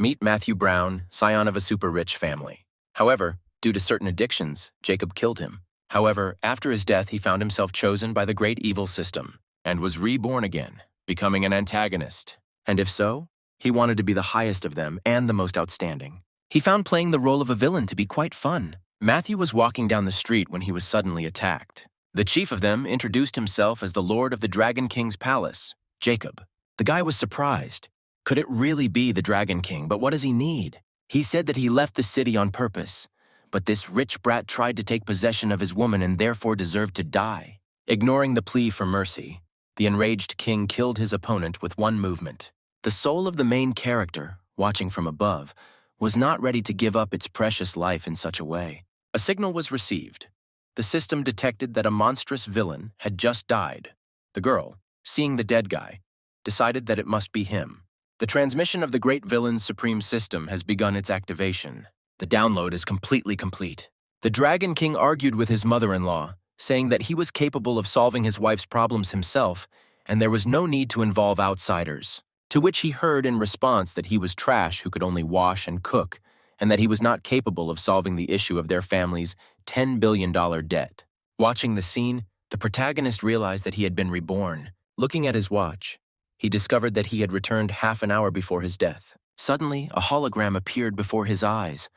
Meet Matthew Brown, scion of a super-rich family. However, due to certain addictions, Jacob killed him. However, after his death, he found himself chosen by the great evil system and was reborn again, becoming an antagonist. And if so, he wanted to be the highest of them and the most outstanding. He found playing the role of a villain to be quite fun. Matthew was walking down the street when he was suddenly attacked. The chief of them introduced himself as the Lord of the Dragon King's palace, Jacob. The guy was surprised. Could it really be the Dragon King, but what does he need? He said that he left the city on purpose, but this rich brat tried to take possession of his woman and therefore deserved to die. Ignoring the plea for mercy, the enraged king killed his opponent with one movement. The soul of the main character, watching from above, was not ready to give up its precious life in such a way. A signal was received. The system detected that a monstrous villain had just died. The girl, seeing the dead guy, decided that it must be him. The transmission of the great villain's supreme system has begun its activation. The download is completely complete. The Dragon King argued with his mother-in-law, saying that he was capable of solving his wife's problems himself, and there was no need to involve outsiders. To which he heard in response that he was trash who could only wash and cook, and that he was not capable of solving the issue of their family's $10 billion debt. Watching the scene, the protagonist realized that he had been reborn. Looking at his watch, he discovered that he had returned half an hour before his death. Suddenly, a hologram appeared before his eyes,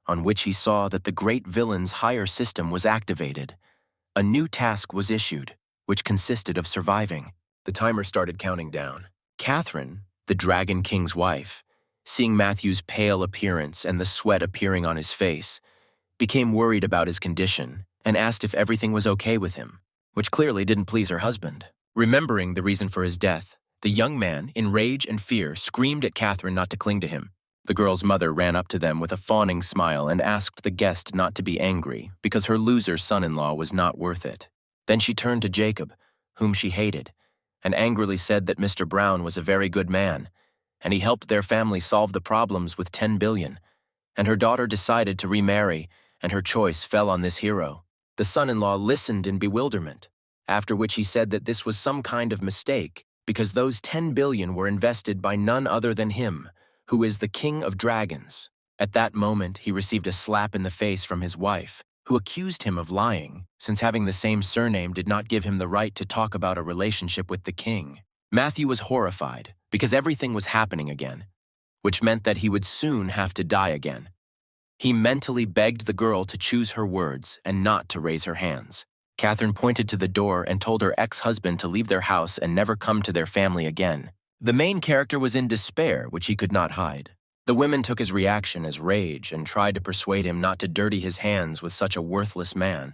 on which he saw that the great villain's higher system was activated. A new task was issued, which consisted of surviving. The timer started counting down. Catherine, the Dragon King's wife, seeing Matthew's pale appearance and the sweat appearing on his face, became worried about his condition and asked if everything was okay with him, which clearly didn't please her husband. Remembering the reason for his death, the young man, in rage and fear, screamed at Catherine not to cling to him. The girl's mother ran up to them with a fawning smile and asked the guest not to be angry because her loser son-in-law was not worth it. Then she turned to Jacob, whom she hated, and angrily said that Mr. Brown was a very good man, and he helped their family solve the problems with 10 billion, and her daughter decided to remarry, and her choice fell on this hero. The son-in-law listened in bewilderment, after which he said that this was some kind of mistake, because those 10 billion were invested by none other than him, who is the king of dragons. At that moment, he received a slap in the face from his wife, who accused him of lying, since having the same surname did not give him the right to talk about a relationship with the king. Matthew was horrified, because everything was happening again, which meant that he would soon have to die again. He mentally begged the girl to choose her words and not to raise her hands. Catherine pointed to the door and told her ex-husband to leave their house and never come to their family again. The main character was in despair, which he could not hide. The women took his reaction as rage and tried to persuade him not to dirty his hands with such a worthless man,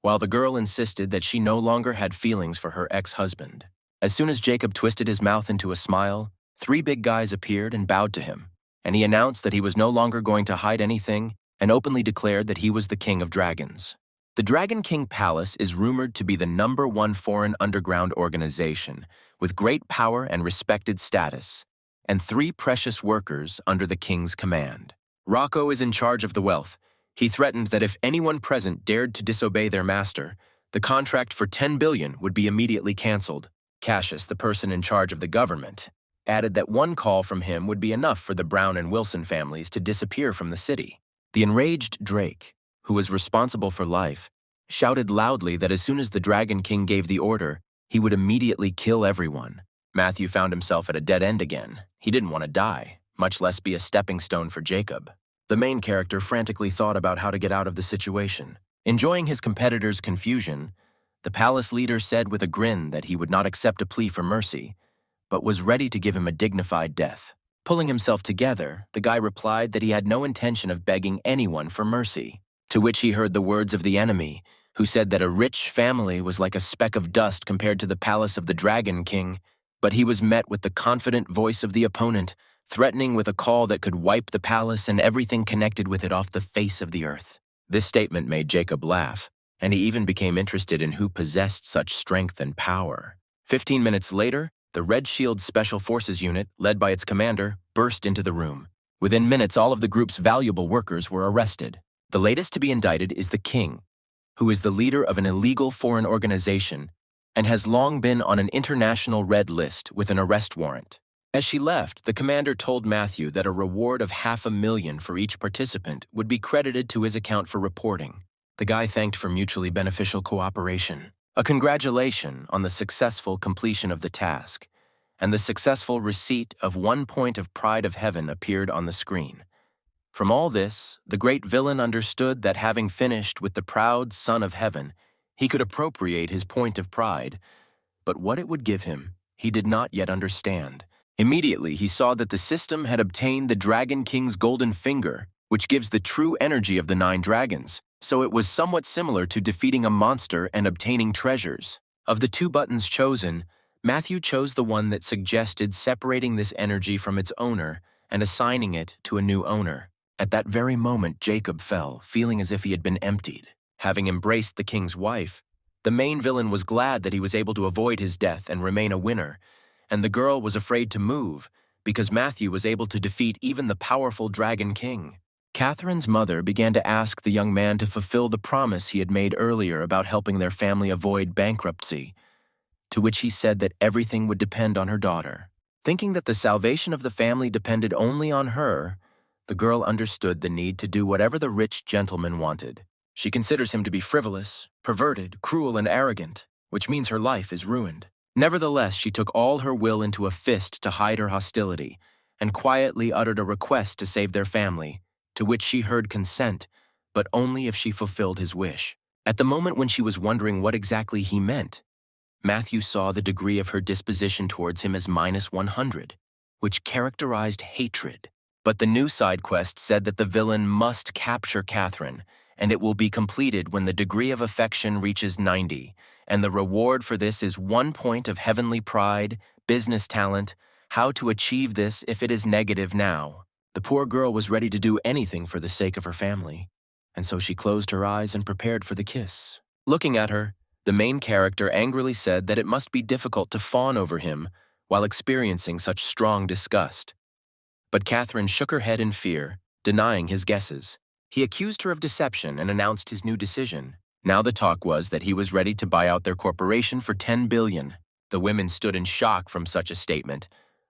while the girl insisted that she no longer had feelings for her ex-husband. As soon as Jacob twisted his mouth into a smile, 3 big guys appeared and bowed to him, and he announced that he was no longer going to hide anything and openly declared that he was the king of dragons. The Dragon King Palace is rumored to be the #1 foreign underground organization with great power and respected status, and 3 precious workers under the king's command. Rocco is in charge of the wealth. He threatened that if anyone present dared to disobey their master, the contract for 10 billion would be immediately canceled. Cassius, the person in charge of the government, added that one call from him would be enough for the Brown and Wilson families to disappear from the city. The enraged Drake, who was responsible for life, shouted loudly that as soon as the Dragon King gave the order, he would immediately kill everyone. Matthew found himself at a dead end again. He didn't want to die, much less be a stepping stone for Jacob. The main character frantically thought about how to get out of the situation. Enjoying his competitor's confusion, the palace leader said with a grin that he would not accept a plea for mercy, but was ready to give him a dignified death. Pulling himself together, the guy replied that he had no intention of begging anyone for mercy. To which he heard the words of the enemy, who said that a rich family was like a speck of dust compared to the palace of the Dragon King, but he was met with the confident voice of the opponent, threatening with a call that could wipe the palace and everything connected with it off the face of the earth. This statement made Jacob laugh, and he even became interested in who possessed such strength and power. 15 minutes later, the Red Shield Special Forces unit, led by its commander, burst into the room. Within minutes, all of the group's valuable workers were arrested. The latest to be indicted is the king, who is the leader of an illegal foreign organization and has long been on an international red list with an arrest warrant. As she left, the commander told Matthew that a reward of $500,000 for each participant would be credited to his account for reporting. The guy thanked for mutually beneficial cooperation, a congratulation on the successful completion of the task, and the successful receipt of 1 point of pride of heaven appeared on the screen. From all this, the great villain understood that having finished with the proud son of heaven, he could appropriate his point of pride, but what it would give him, he did not yet understand. Immediately, he saw that the system had obtained the Dragon King's golden finger, which gives the true energy of the 9 dragons, so it was somewhat similar to defeating a monster and obtaining treasures. Of the 2 buttons chosen, Matthew chose the one that suggested separating this energy from its owner and assigning it to a new owner. At that very moment, Jacob fell, feeling as if he had been emptied. Having embraced the king's wife, the main villain was glad that he was able to avoid his death and remain a winner, and the girl was afraid to move because Matthew was able to defeat even the powerful Dragon King. Catherine's mother began to ask the young man to fulfill the promise he had made earlier about helping their family avoid bankruptcy, to which he said that everything would depend on her daughter. Thinking that the salvation of the family depended only on her, the girl understood the need to do whatever the rich gentleman wanted. She considers him to be frivolous, perverted, cruel, and arrogant, which means her life is ruined. Nevertheless, she took all her will into a fist to hide her hostility, and quietly uttered a request to save their family, to which she heard consent, but only if she fulfilled his wish. At the moment when she was wondering what exactly he meant, Matthew saw the degree of her disposition towards him as -100, which characterized hatred. But the new side quest said that the villain must capture Catherine, and it will be completed when the degree of affection reaches 90, and the reward for this is 1 point of heavenly pride, business talent. How to achieve this if it is negative now? The poor girl was ready to do anything for the sake of her family, and so she closed her eyes and prepared for the kiss. Looking at her, the main character angrily said that it must be difficult to fawn over him while experiencing such strong disgust. But Catherine shook her head in fear, denying his guesses. He accused her of deception and announced his new decision. Now the talk was that he was ready to buy out their corporation for $10 billion. The women stood in shock from such a statement.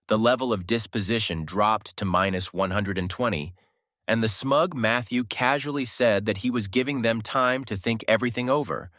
The level of disposition dropped to -120, and the smug Matthew casually said that he was giving them time to think everything over,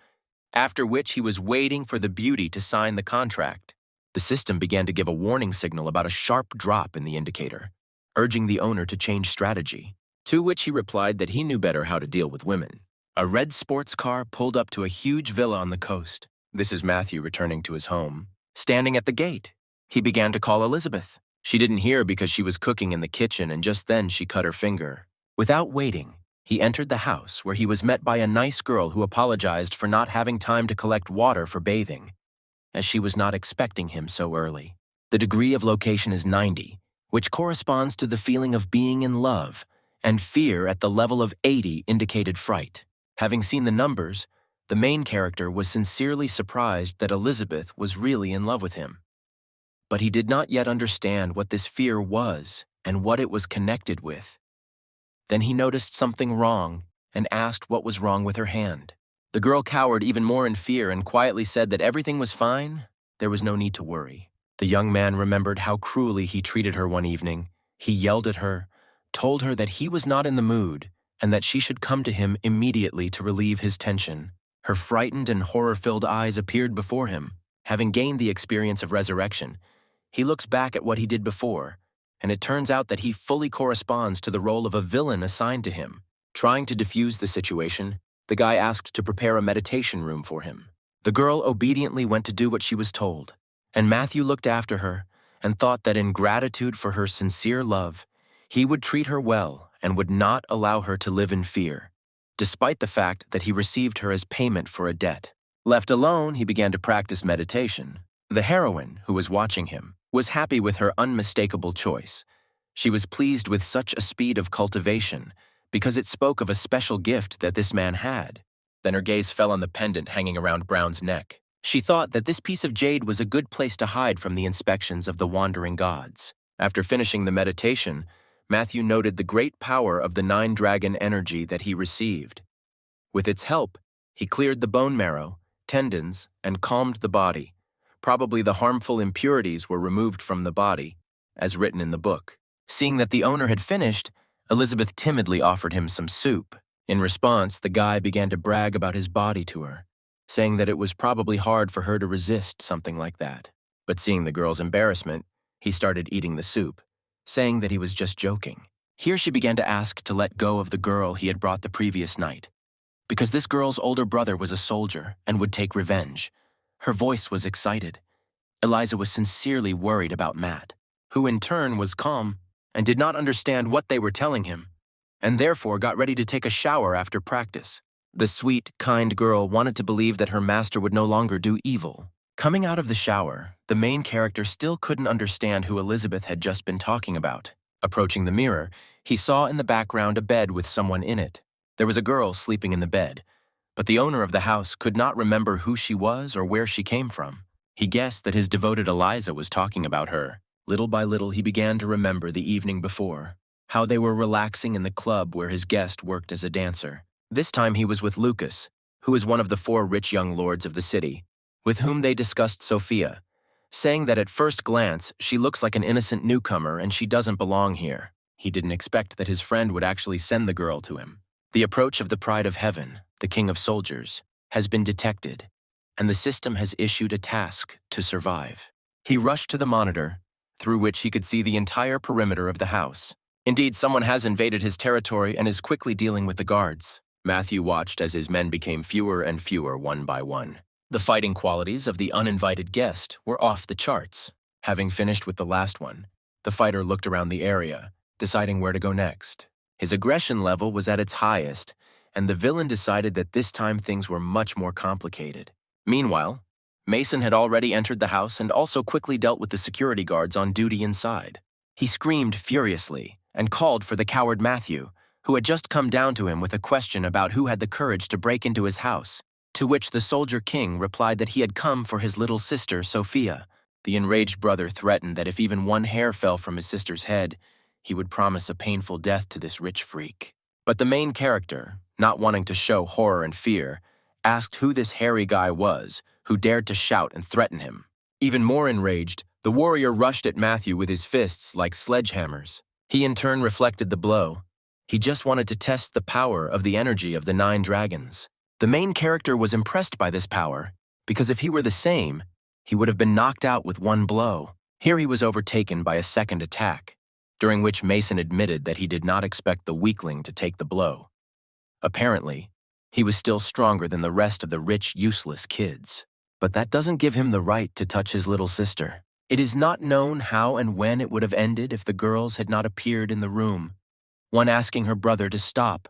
after which he was waiting for the beauty to sign the contract. The system began to give a warning signal about a sharp drop in the indicator, urging the owner to change strategy, to which he replied that he knew better how to deal with women. A red sports car pulled up to a huge villa on the coast. This is Matthew returning to his home. Standing at the gate, he began to call Elizabeth. She didn't hear because she was cooking in the kitchen, and just then she cut her finger. Without waiting, he entered the house, where he was met by a nice girl who apologized for not having time to collect water for bathing, as she was not expecting him so early. The degree of location is 90, which corresponds to the feeling of being in love, and fear at the level of 80 indicated fright. Having seen the numbers, the main character was sincerely surprised that Elizabeth was really in love with him. But he did not yet understand what this fear was and what it was connected with. Then he noticed something wrong and asked what was wrong with her hand. The girl cowered even more in fear and quietly said that everything was fine, there was no need to worry. The young man remembered how cruelly he treated her one evening. He yelled at her, told her that he was not in the mood, and that she should come to him immediately to relieve his tension. Her frightened and horror-filled eyes appeared before him. Having gained the experience of resurrection, he looks back at what he did before, and it turns out that he fully corresponds to the role of a villain assigned to him. Trying to defuse the situation, the guy asked to prepare a meditation room for him. The girl obediently went to do what she was told, and Matthew looked after her and thought that in gratitude for her sincere love, he would treat her well and would not allow her to live in fear, despite the fact that he received her as payment for a debt. Left alone, he began to practice meditation. The heroine, who was watching him, was happy with her unmistakable choice. She was pleased with such a speed of cultivation because it spoke of a special gift that this man had. Then her gaze fell on the pendant hanging around Brown's neck. She thought that this piece of jade was a good place to hide from the inspections of the wandering gods. After finishing the meditation, Matthew noted the great power of the 9-dragon energy that he received. With its help, he cleared the bone marrow, tendons, and calmed the body. Probably the harmful impurities were removed from the body, as written in the book. Seeing that the owner had finished, Elizabeth timidly offered him some soup. In response, the guy began to brag about his body to her, saying that it was probably hard for her to resist something like that. But seeing the girl's embarrassment, he started eating the soup, saying that he was just joking. Here she began to ask to let go of the girl he had brought the previous night, because this girl's older brother was a soldier and would take revenge. Her voice was excited. Eliza was sincerely worried about Matt, who in turn was calm and did not understand what they were telling him, and therefore got ready to take a shower after practice. The sweet, kind girl wanted to believe that her master would no longer do evil. Coming out of the shower, the main character still couldn't understand who Elizabeth had just been talking about. Approaching the mirror, he saw in the background a bed with someone in it. There was a girl sleeping in the bed, but the owner of the house could not remember who she was or where she came from. He guessed that his devoted Eliza was talking about her. Little by little, he began to remember the evening before, how they were relaxing in the club where his guest worked as a dancer. This time he was with Lucas, who is one of the 4 rich young lords of the city, with whom they discussed Sophia, saying that at first glance she looks like an innocent newcomer and she doesn't belong here. He didn't expect that his friend would actually send the girl to him. The approach of the Pride of Heaven, the King of Soldiers, has been detected, and the system has issued a task to survive. He rushed to the monitor, through which he could see the entire perimeter of the house. Indeed, someone has invaded his territory and is quickly dealing with the guards. Matthew watched as his men became fewer and fewer one by one. The fighting qualities of the uninvited guest were off the charts. Having finished with the last one, the fighter looked around the area, deciding where to go next. His aggression level was at its highest, and the villain decided that this time things were much more complicated. Meanwhile, Mason had already entered the house and also quickly dealt with the security guards on duty inside. He screamed furiously and called for the coward Matthew, who had just come down to him with a question about who had the courage to break into his house, to which the soldier king replied that he had come for his little sister, Sophia. The enraged brother threatened that if even one hair fell from his sister's head, he would promise a painful death to this rich freak. But the main character, not wanting to show horror and fear, asked who this hairy guy was who dared to shout and threaten him. Even more enraged, the warrior rushed at Matthew with his fists like sledgehammers. He in turn reflected the blow. He just wanted to test the power of the energy of the 9 dragons. The main character was impressed by this power, because if he were the same, he would have been knocked out with one blow. Here he was overtaken by a second attack, during which Mason admitted that he did not expect the weakling to take the blow. Apparently, he was still stronger than the rest of the rich, useless kids. But that doesn't give him the right to touch his little sister. It is not known how and when it would have ended if the girls had not appeared in the room, one asking her brother to stop,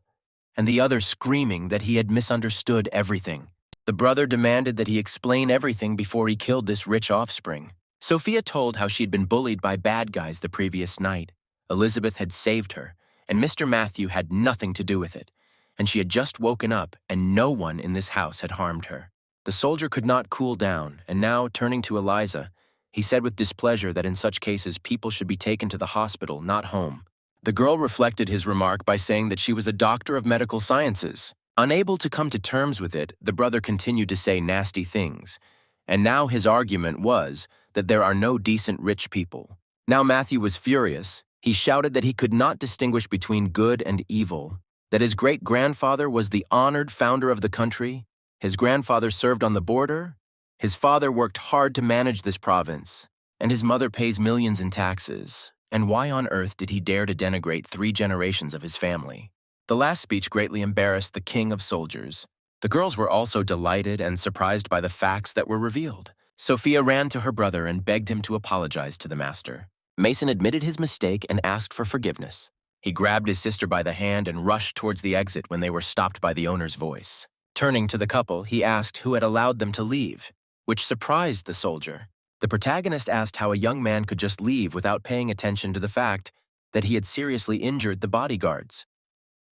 and the other screaming that he had misunderstood everything. The brother demanded that he explain everything before he killed this rich offspring. Sophia told how she'd been bullied by bad guys the previous night. Elizabeth had saved her, and Mr. Matthew had nothing to do with it, and she had just woken up and no one in this house had harmed her. The soldier could not cool down, and now, turning to Eliza, he said with displeasure that in such cases people should be taken to the hospital, not home. The girl reflected his remark by saying that she was a doctor of medical sciences. Unable to come to terms with it, the brother continued to say nasty things, and now his argument was that there are no decent rich people. Now Matthew was furious. He shouted that he could not distinguish between good and evil, that his great-grandfather was the honored founder of the country, his grandfather served on the border, his father worked hard to manage this province, and his mother pays millions in taxes. And why on earth did he dare to denigrate 3 generations of his family? The last speech greatly embarrassed the king of soldiers. The girls were also delighted and surprised by the facts that were revealed. Sophia ran to her brother and begged him to apologize to the master. Mason admitted his mistake and asked for forgiveness. He grabbed his sister by the hand and rushed towards the exit when they were stopped by the owner's voice. Turning to the couple, he asked who had allowed them to leave, which surprised the soldier. The protagonist asked how a young man could just leave without paying attention to the fact that he had seriously injured the bodyguards.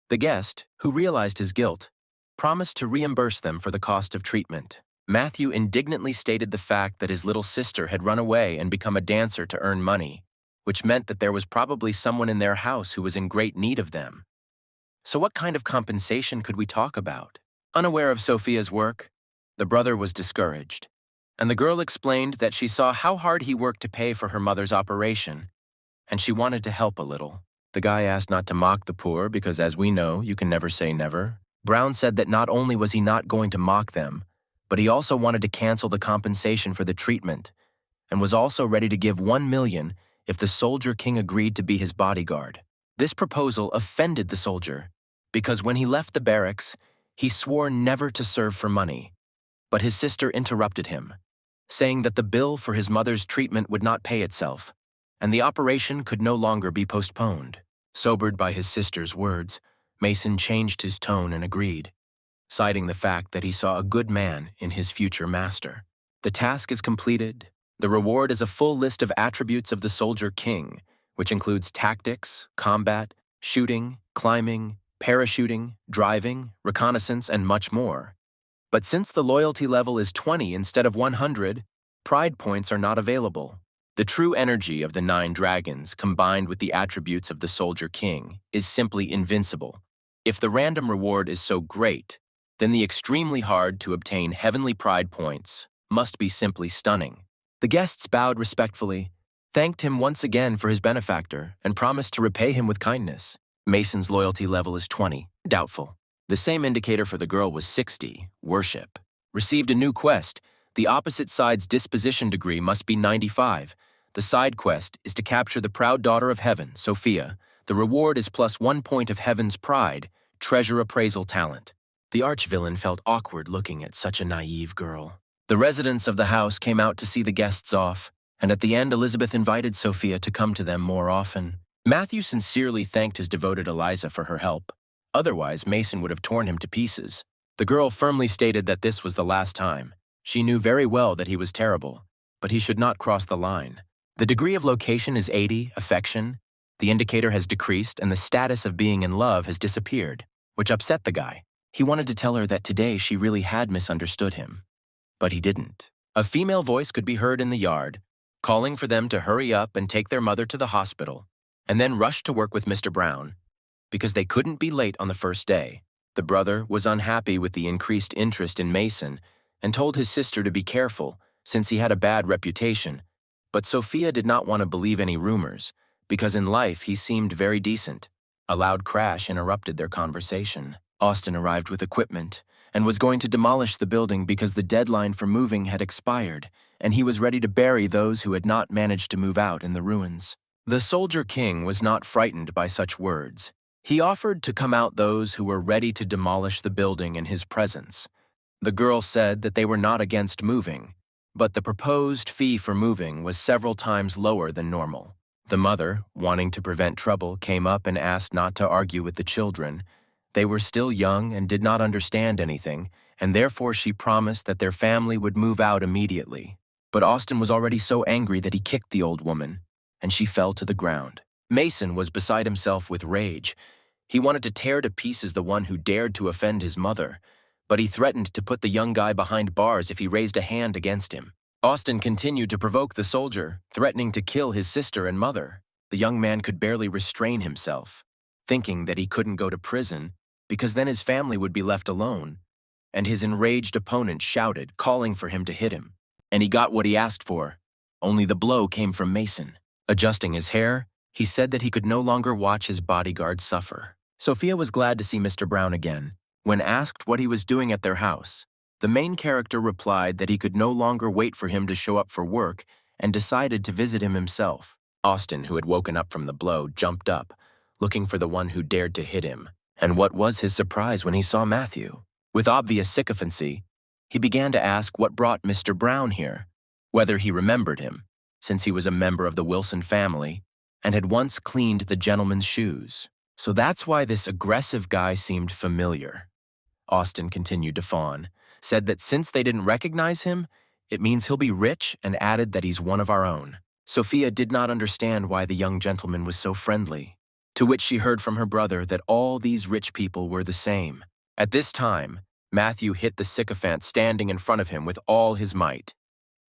The guest, who realized his guilt, promised to reimburse them for the cost of treatment. Matthew indignantly stated the fact that his little sister had run away and become a dancer to earn money, which meant that there was probably someone in their house who was in great need of them. So what kind of compensation could we talk about? Unaware of Sophia's work, the brother was discouraged, and the girl explained that she saw how hard he worked to pay for her mother's operation, and she wanted to help a little. The guy asked not to mock the poor because, as we know, you can never say never. Brown said that not only was he not going to mock them, but he also wanted to cancel the compensation for the treatment, and was also ready to give 1 million if the Soldier King agreed to be his bodyguard. This proposal offended the soldier, because when he left the barracks, he swore never to serve for money. But his sister interrupted him, saying that the bill for his mother's treatment would not pay itself, and the operation could no longer be postponed. Sobered by his sister's words, Mason changed his tone and agreed, citing the fact that he saw a good man in his future master. The task is completed. The reward is a full list of attributes of the Soldier King, which includes tactics, combat, shooting, climbing, parachuting, driving, reconnaissance, and much more. But since the loyalty level is 20 instead of 100, pride points are not available. The true energy of the 9 dragons, combined with the attributes of the Soldier King, is simply invincible. If the random reward is so great, then the extremely hard to obtain heavenly pride points must be simply stunning. The guests bowed respectfully, thanked him once again for his benefactor, and promised to repay him with kindness. Mason's loyalty level is 20, doubtful. The same indicator for the girl was 60, worship. Received a new quest. The opposite side's disposition degree must be 95. The side quest is to capture the proud daughter of heaven, Sophia. The reward is plus 1 point of heaven's pride, treasure appraisal talent. The arch-villain felt awkward looking at such a naive girl. The residents of the house came out to see the guests off, and at the end Elizabeth invited Sophia to come to them more often. Matthew sincerely thanked his devoted Eliza for her help. Otherwise, Mason would have torn him to pieces. The girl firmly stated that this was the last time. She knew very well that he was terrible, but he should not cross the line. The degree of location is 80, affection. The indicator has decreased, and the status of being in love has disappeared, which upset the guy. He wanted to tell her that today she really had misunderstood him. But he didn't. A female voice could be heard in the yard, calling for them to hurry up and take their mother to the hospital, and then rush to work with Mr. Brown, because they couldn't be late on the first day. The brother was unhappy with the increased interest in Mason and told his sister to be careful since he had a bad reputation. But Sophia did not want to believe any rumors, because in life he seemed very decent. A loud crash interrupted their conversation. Austin arrived with equipment and was going to demolish the building because the deadline for moving had expired, and he was ready to bury those who had not managed to move out in the ruins. The Soldier King was not frightened by such words. He offered to come out those who were ready to demolish the building in his presence. The girl said that they were not against moving, but the proposed fee for moving was several times lower than normal. The mother, wanting to prevent trouble, came up and asked not to argue with the children. They were still young and did not understand anything, and therefore she promised that their family would move out immediately. But Austin was already so angry that he kicked the old woman, and she fell to the ground. Mason was beside himself with rage. He wanted to tear to pieces the one who dared to offend his mother, but he threatened to put the young guy behind bars if he raised a hand against him. Austin continued to provoke the soldier, threatening to kill his sister and mother. The young man could barely restrain himself, thinking that he couldn't go to prison because then his family would be left alone, and his enraged opponent shouted, calling for him to hit him. And he got what he asked for, only the blow came from Mason. Adjusting his hair, he said that he could no longer watch his bodyguard suffer. Sophia was glad to see Mr. Brown again. When asked what he was doing at their house, the main character replied that he could no longer wait for him to show up for work and decided to visit him himself. Austin, who had woken up from the blow, jumped up, looking for the one who dared to hit him. And what was his surprise when he saw Matthew? With obvious sycophancy, he began to ask what brought Mr. Brown here, whether he remembered him, since he was a member of the Wilson family and had once cleaned the gentleman's shoes. So that's why this aggressive guy seemed familiar. Austin continued to fawn, said that since they didn't recognize him, it means he'll be rich, and added that he's one of our own. Sophia did not understand why the young gentleman was so friendly, to which she heard from her brother that all these rich people were the same. At this time, Matthew hit the sycophant standing in front of him with all his might.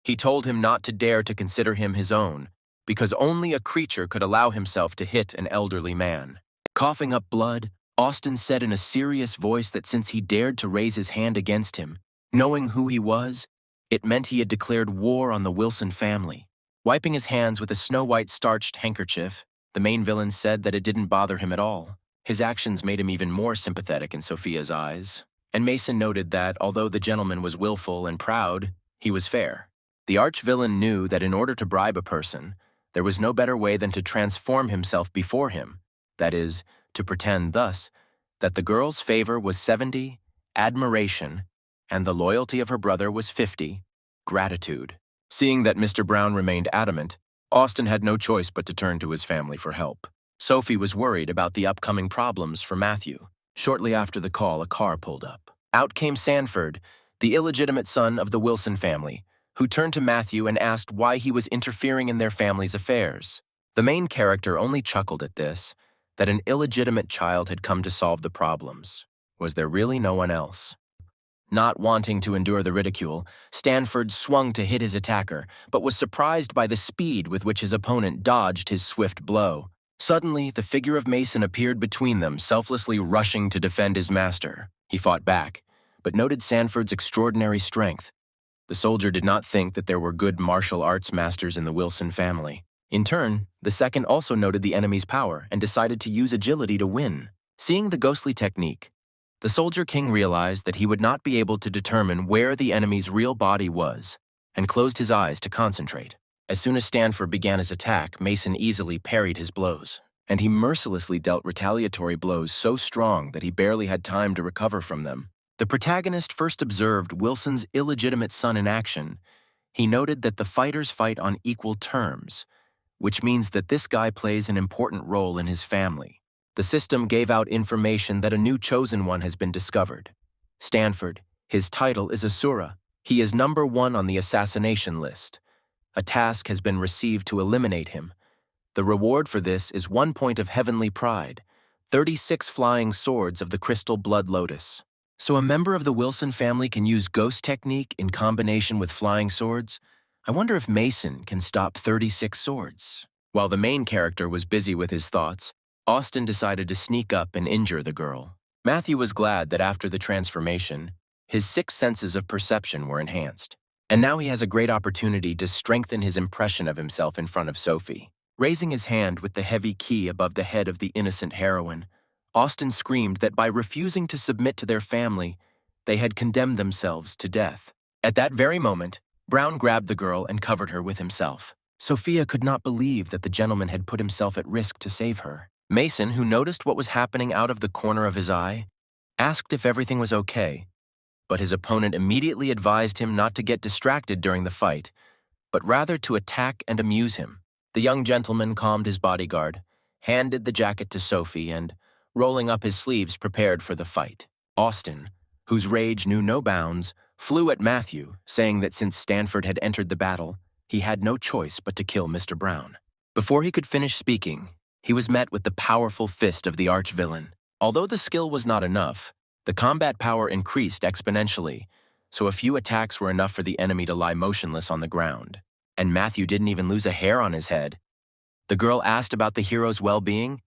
He told him not to dare to consider him his own, because only a creature could allow himself to hit an elderly man. Coughing up blood, Austin said in a serious voice that since he dared to raise his hand against him, knowing who he was, it meant he had declared war on the Wilson family. Wiping his hands with a snow-white starched handkerchief, the main villain said that it didn't bother him at all. His actions made him even more sympathetic in Sophia's eyes. And Mason noted that, although the gentleman was willful and proud, he was fair. The arch-villain knew that in order to bribe a person, there was no better way than to transform himself before him, that is, to pretend thus that the girl's favor was 70, admiration, and the loyalty of her brother was 50, gratitude. Seeing that Mr. Brown remained adamant, Austin had no choice but to turn to his family for help. Sophie was worried about the upcoming problems for Matthew. Shortly after the call, a car pulled up. Out came Sanford, the illegitimate son of the Wilson family, who turned to Matthew and asked why he was interfering in their family's affairs. The main character only chuckled at this, that an illegitimate child had come to solve the problems. Was there really no one else? Not wanting to endure the ridicule, Stanford swung to hit his attacker, but was surprised by the speed with which his opponent dodged his swift blow. Suddenly, the figure of Mason appeared between them, selflessly rushing to defend his master. He fought back, but noted Sanford's extraordinary strength. The soldier did not think that there were good martial arts masters in the Wilson family. In turn, the second also noted the enemy's power and decided to use agility to win. Seeing the ghostly technique, the Soldier King realized that he would not be able to determine where the enemy's real body was, and closed his eyes to concentrate. As soon as Stanford began his attack, Mason easily parried his blows, and he mercilessly dealt retaliatory blows so strong that he barely had time to recover from them. The protagonist first observed Wilson's illegitimate son in action. He noted that the fighters fight on equal terms, which means that this guy plays an important role in his family. The system gave out information that a new chosen one has been discovered. Stanford, his title is Asura. He is number 1 on the assassination list. A task has been received to eliminate him. The reward for this is 1 point of heavenly pride, 36 flying swords of the crystal blood lotus. So a member of the Wilson family can use ghost technique in combination with flying swords? I wonder if Mason can stop 36 swords. While the main character was busy with his thoughts, Austin decided to sneak up and injure the girl. Matthew was glad that after the transformation, his 6 senses of perception were enhanced. And now he has a great opportunity to strengthen his impression of himself in front of Sophie. Raising his hand with the heavy key above the head of the innocent heroine, Austin screamed that by refusing to submit to their family, they had condemned themselves to death. At that very moment, Brown grabbed the girl and covered her with himself. Sophia could not believe that the gentleman had put himself at risk to save her. Mason, who noticed what was happening out of the corner of his eye, asked if everything was okay, but his opponent immediately advised him not to get distracted during the fight, but rather to attack and amuse him. The young gentleman calmed his bodyguard, handed the jacket to Sophie, and, rolling up his sleeves, prepared for the fight. Austin, whose rage knew no bounds, flew at Matthew, saying that since Stanford had entered the battle, he had no choice but to kill Mr. Brown. Before he could finish speaking, he was met with the powerful fist of the arch-villain. Although the skill was not enough, the combat power increased exponentially, so a few attacks were enough for the enemy to lie motionless on the ground. And Matthew didn't even lose a hair on his head. The girl asked about the hero's well-being.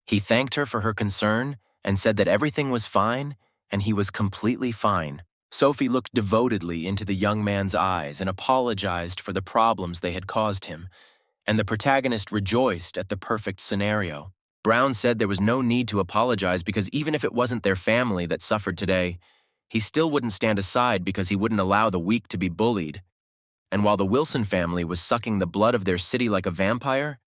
He thanked her for her concern and said that everything was fine, and he was completely fine. Sophie looked devotedly into the young man's eyes and apologized for the problems they had caused him, and the protagonist rejoiced at the perfect scenario. Brown said there was no need to apologize because even if it wasn't their family that suffered today, he still wouldn't stand aside because he wouldn't allow the weak to be bullied. And while the Wilson family was sucking the blood of their city like a vampire,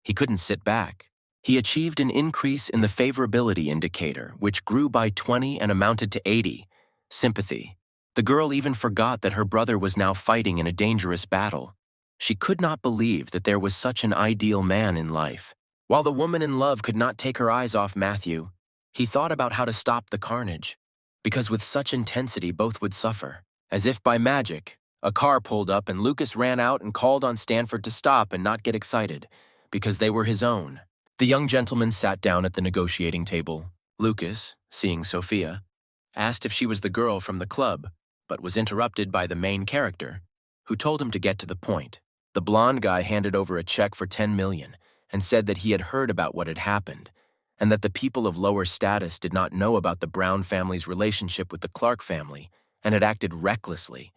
he couldn't sit back. He achieved an increase in the favorability indicator, which grew by 20 and amounted to 80, sympathy. The girl even forgot that her brother was now fighting in a dangerous battle. She could not believe that there was such an ideal man in life. While the woman in love could not take her eyes off Matthew, he thought about how to stop the carnage, because with such intensity both would suffer. As if by magic, a car pulled up and Lucas ran out and called on Stanford to stop and not get excited, because they were his own. The young gentleman sat down at the negotiating table. Lucas, seeing Sophia, asked if she was the girl from the club, but was interrupted by the main character, who told him to get to the point. The blonde guy handed over a check for $10 million and said that he had heard about what had happened, and that the people of lower status did not know about the Brown family's relationship with the Clark family and had acted recklessly.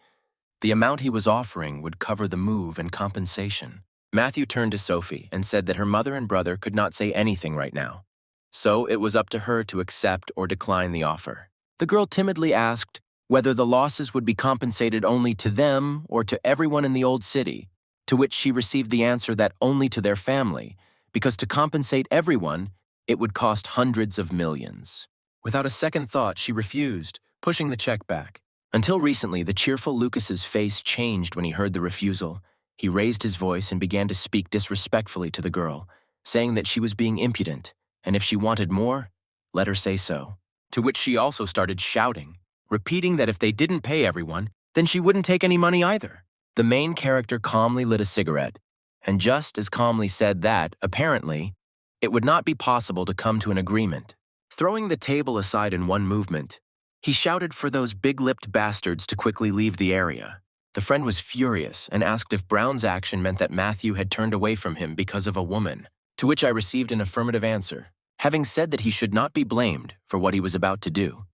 The amount he was offering would cover the move and compensation. Matthew turned to Sophie and said that her mother and brother could not say anything right now, so it was up to her to accept or decline the offer. The girl timidly asked whether the losses would be compensated only to them or to everyone in the old city, to which she received the answer that only to their family, because to compensate everyone, it would cost hundreds of millions. Without a second thought, she refused, pushing the check back. Until recently, the cheerful Lucas's face changed when he heard the refusal. He raised his voice and began to speak disrespectfully to the girl, saying that she was being impudent, and if she wanted more, let her say so. To which she also started shouting, repeating that if they didn't pay everyone, then she wouldn't take any money either. The main character calmly lit a cigarette, and just as calmly said that, apparently, it would not be possible to come to an agreement. Throwing the table aside in one movement, he shouted for those big-lipped bastards to quickly leave the area. The friend was furious and asked if Brown's action meant that Matthew had turned away from him because of a woman, to which I received an affirmative answer, having said that he should not be blamed for what he was about to do.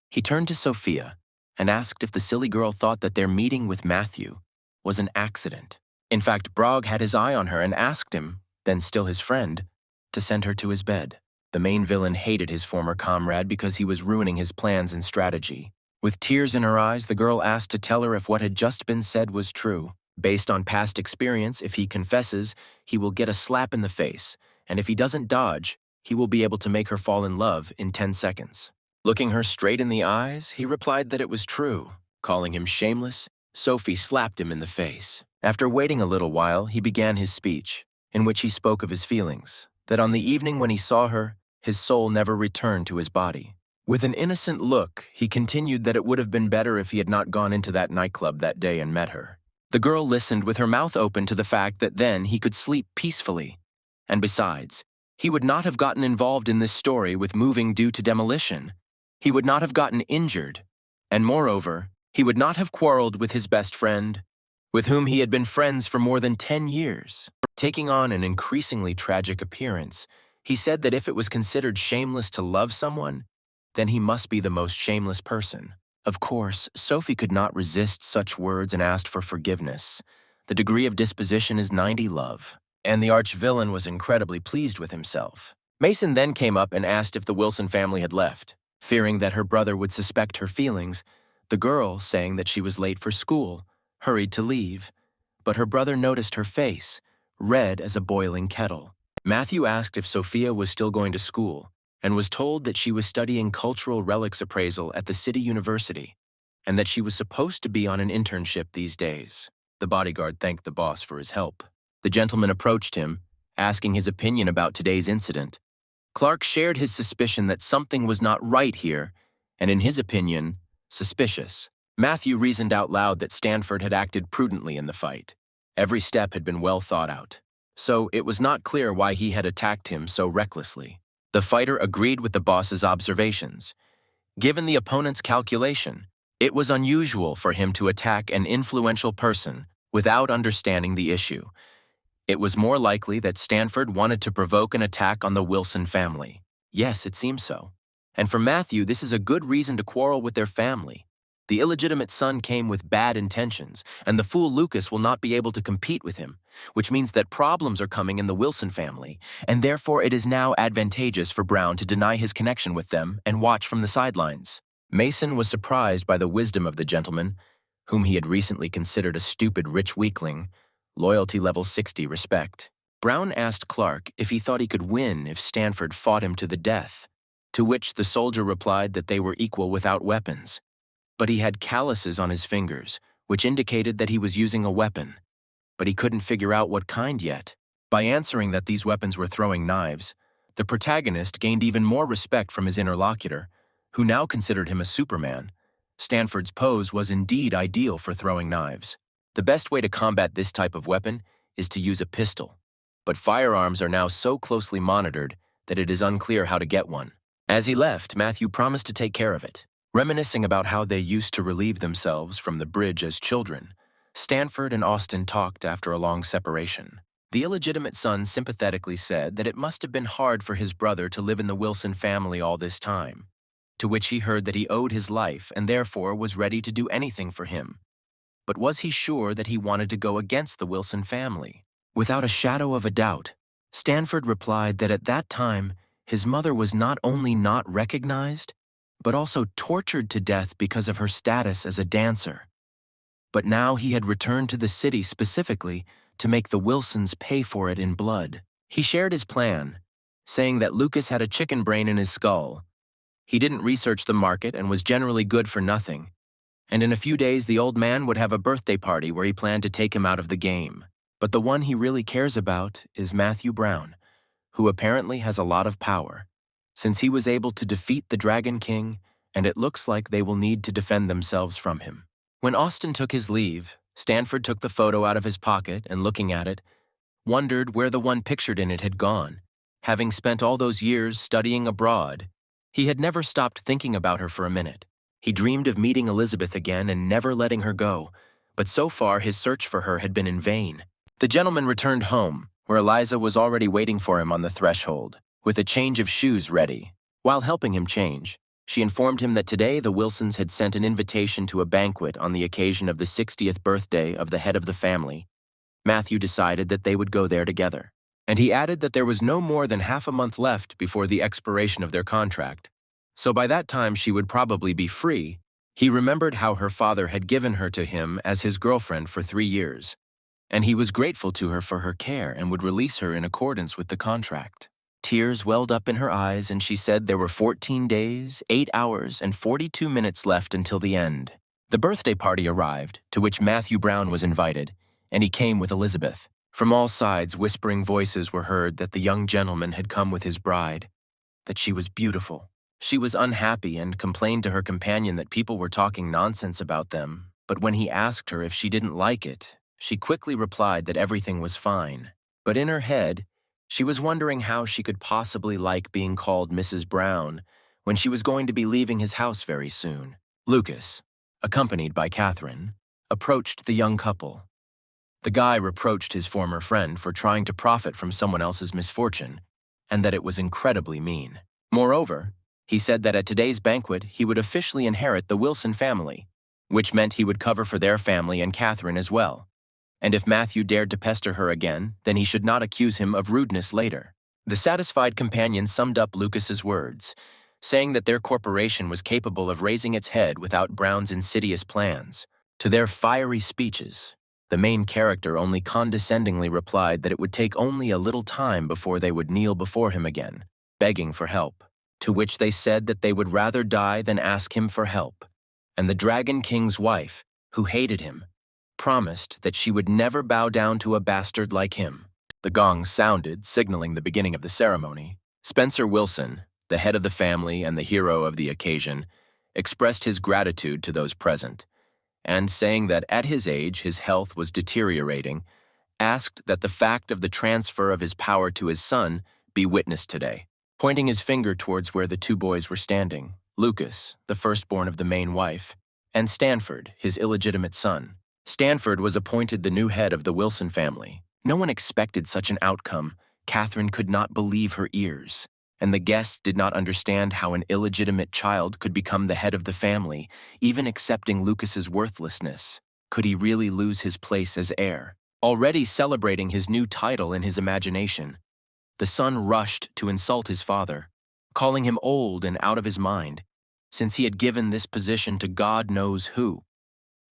He turned to Sophia and asked if the silly girl thought that their meeting with Matthew was an accident. In fact, Brog had his eye on her and asked him, then still his friend, to send her to his bed. The main villain hated his former comrade because he was ruining his plans and strategy. With tears in her eyes, the girl asked to tell her if what had just been said was true. Based on past experience, if he confesses, he will get a slap in the face, and if he doesn't dodge, he will be able to make her fall in love in 10 seconds. Looking her straight in the eyes, he replied that it was true. Calling him shameless, Sophie slapped him in the face. After waiting a little while, he began his speech, in which he spoke of his feelings, that on the evening when he saw her, his soul never returned to his body. With an innocent look, he continued that it would have been better if he had not gone into that nightclub that day and met her. The girl listened with her mouth open to the fact that then he could sleep peacefully. And besides, he would not have gotten involved in this story with moving due to demolition. He would not have gotten injured. And moreover, he would not have quarreled with his best friend, with whom he had been friends for more than 10 years. Taking on an increasingly tragic appearance, he said that if it was considered shameless to love someone, then he must be the most shameless person. Of course, Sophie could not resist such words and asked for forgiveness. The degree of disposition is 90 love, and the arch-villain was incredibly pleased with himself. Mason then came up and asked if the Wilson family had left. Fearing that her brother would suspect her feelings, the girl, saying that she was late for school, hurried to leave. But her brother noticed her face, red as a boiling kettle. Matthew asked if Sophia was still going to school, and was told that she was studying cultural relics appraisal at the city university, and that she was supposed to be on an internship these days. The bodyguard thanked the boss for his help. The gentleman approached him, asking his opinion about today's incident. Clark shared his suspicion that something was not right here, and in his opinion, suspicious. Matthew reasoned out loud that Stanford had acted prudently in the fight. Every step had been well thought out, so it was not clear why he had attacked him so recklessly. The fighter agreed with the boss's observations. Given the opponent's calculation, it was unusual for him to attack an influential person without understanding the issue. It was more likely that Stanford wanted to provoke an attack on the Wilson family. Yes, it seems so. And for Matthew, this is a good reason to quarrel with their family. The illegitimate son came with bad intentions, and the fool Lucas will not be able to compete with him, which means that problems are coming in the Wilson family, and therefore it is now advantageous for Brown to deny his connection with them and watch from the sidelines. Mason was surprised by the wisdom of the gentleman, whom he had recently considered a stupid rich weakling. Loyalty level 60 respect. Brown asked Clark if he thought he could win if Stanford fought him to the death, to which the soldier replied that they were equal without weapons. But he had calluses on his fingers, which indicated that he was using a weapon, but he couldn't figure out what kind yet. By answering that these weapons were throwing knives, the protagonist gained even more respect from his interlocutor, who now considered him a Superman. Stanford's pose was indeed ideal for throwing knives. The best way to combat this type of weapon is to use a pistol, but firearms are now so closely monitored that it is unclear how to get one. As he left, Matthew promised to take care of it. Reminiscing about how they used to relieve themselves from the bridge as children, Stanford and Austin talked after a long separation. The illegitimate son sympathetically said that it must have been hard for his brother to live in the Wilson family all this time, to which he heard that he owed his life and therefore was ready to do anything for him. But was he sure that he wanted to go against the Wilson family? Without a shadow of a doubt, Stanford replied that at that time, his mother was not only not recognized, but also tortured to death because of her status as a dancer. But now he had returned to the city specifically to make the Wilsons pay for it in blood. He shared his plan, saying that Lucas had a chicken brain in his skull. He didn't research the market and was generally good for nothing. And in a few days, the old man would have a birthday party where he planned to take him out of the game. But the one he really cares about is Matthew Brown, who apparently has a lot of power, since he was able to defeat the Dragon King, and it looks like they will need to defend themselves from him. When Austin took his leave, Stanford took the photo out of his pocket and, looking at it, wondered where the one pictured in it had gone. Having spent all those years studying abroad, he had never stopped thinking about her for a minute. He dreamed of meeting Elizabeth again and never letting her go, but so far his search for her had been in vain. The gentleman returned home, where Eliza was already waiting for him on the threshold, with a change of shoes ready. While helping him change, she informed him that today the Wilsons had sent an invitation to a banquet on the occasion of the 60th birthday of the head of the family. Matthew decided that they would go there together, and he added that there was no more than half a month left before the expiration of their contract, so by that time she would probably be free. He remembered how her father had given her to him as his girlfriend for 3 years, and he was grateful to her for her care and would release her in accordance with the contract. Tears welled up in her eyes, and she said there were 14 days, 8 hours, and 42 minutes left until the end. The birthday party arrived, to which Matthew Brown was invited, and he came with Elizabeth. From all sides, whispering voices were heard that the young gentleman had come with his bride, that she was beautiful. She was unhappy and complained to her companion that people were talking nonsense about them, but when he asked her if she didn't like it, she quickly replied that everything was fine. But in her head, she was wondering how she could possibly like being called Mrs. Brown when she was going to be leaving his house very soon. Lucas, accompanied by Catherine, approached the young couple. The guy reproached his former friend for trying to profit from someone else's misfortune, and that it was incredibly mean. Moreover, he said that at today's banquet he would officially inherit the Wilson family, which meant he would cover for their family and Catherine as well. And if Matthew dared to pester her again, then he should not accuse him of rudeness later. The satisfied companion summed up Lucas's words, saying that their corporation was capable of raising its head without Brown's insidious plans. To their fiery speeches, the main character only condescendingly replied that it would take only a little time before they would kneel before him again, begging for help, to which they said that they would rather die than ask him for help. And the Dragon King's wife, who hated him, promised that she would never bow down to a bastard like him. The gong sounded, signaling the beginning of the ceremony. Spencer Wilson, the head of the family and the hero of the occasion, expressed his gratitude to those present, and saying that at his age his health was deteriorating, asked that the fact of the transfer of his power to his son be witnessed today. Pointing his finger towards where the 2 boys were standing, Lucas, the firstborn of the main wife, and Stanford, his illegitimate son. Stanford was appointed the new head of the Wilson family. No one expected such an outcome. Catherine could not believe her ears, and the guests did not understand how an illegitimate child could become the head of the family, even accepting Lucas's worthlessness. Could he really lose his place as heir? Already celebrating his new title in his imagination, the son rushed to insult his father, calling him old and out of his mind, since he had given this position to God knows who.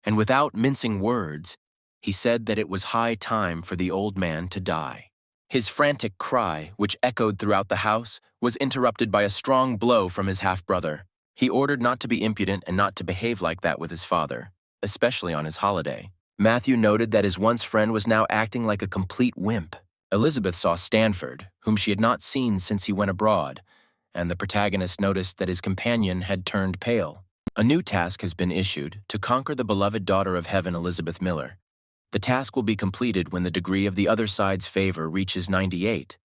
And without mincing words, he said that it was high time for the old man to die. His frantic cry, which echoed throughout the house, was interrupted by a strong blow from his half-brother. He ordered not to be impudent and not to behave like that with his father, especially on his holiday. Matthew noted that his once friend was now acting like a complete wimp. Elizabeth saw Stanford, whom she had not seen since he went abroad, and the protagonist noticed that his companion had turned pale. A new task has been issued to conquer the beloved daughter of heaven, Elizabeth Miller. The task will be completed when the degree of the other side's favor reaches 98.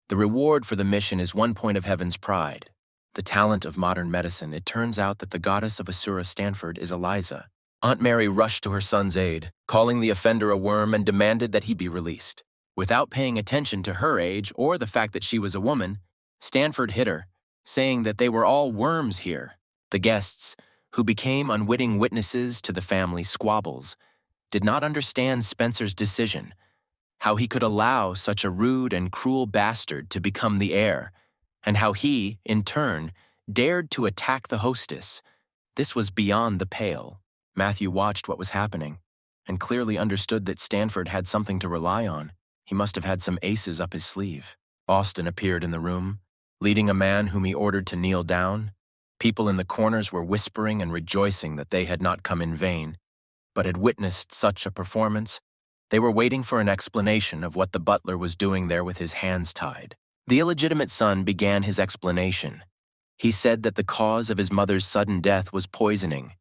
The reward for the mission is 1 point of heaven's pride. The talent of modern medicine. It turns out that the goddess of Asura, Stanford, is Eliza. Aunt Mary rushed to her son's aid, calling the offender a worm, and demanded that he be released. Without paying attention to her age or the fact that she was a woman, Stanford hit her, saying that they were all worms here. The guests, who became unwitting witnesses to the family squabbles, did not understand Spencer's decision. how he could allow such a rude and cruel bastard to become the heir, and how he, in turn, dared to attack the hostess. This was beyond the pale. Matthew watched what was happening, and clearly understood that Stanford had something to rely on. He must have had some aces up his sleeve. Austin appeared in the room, leading a man whom he ordered to kneel down. People in the corners were whispering and rejoicing that they had not come in vain, but had witnessed such a performance. They were waiting for an explanation of what the butler was doing there with his hands tied. The illegitimate son began his explanation. He said that the cause of his mother's sudden death was poisoning,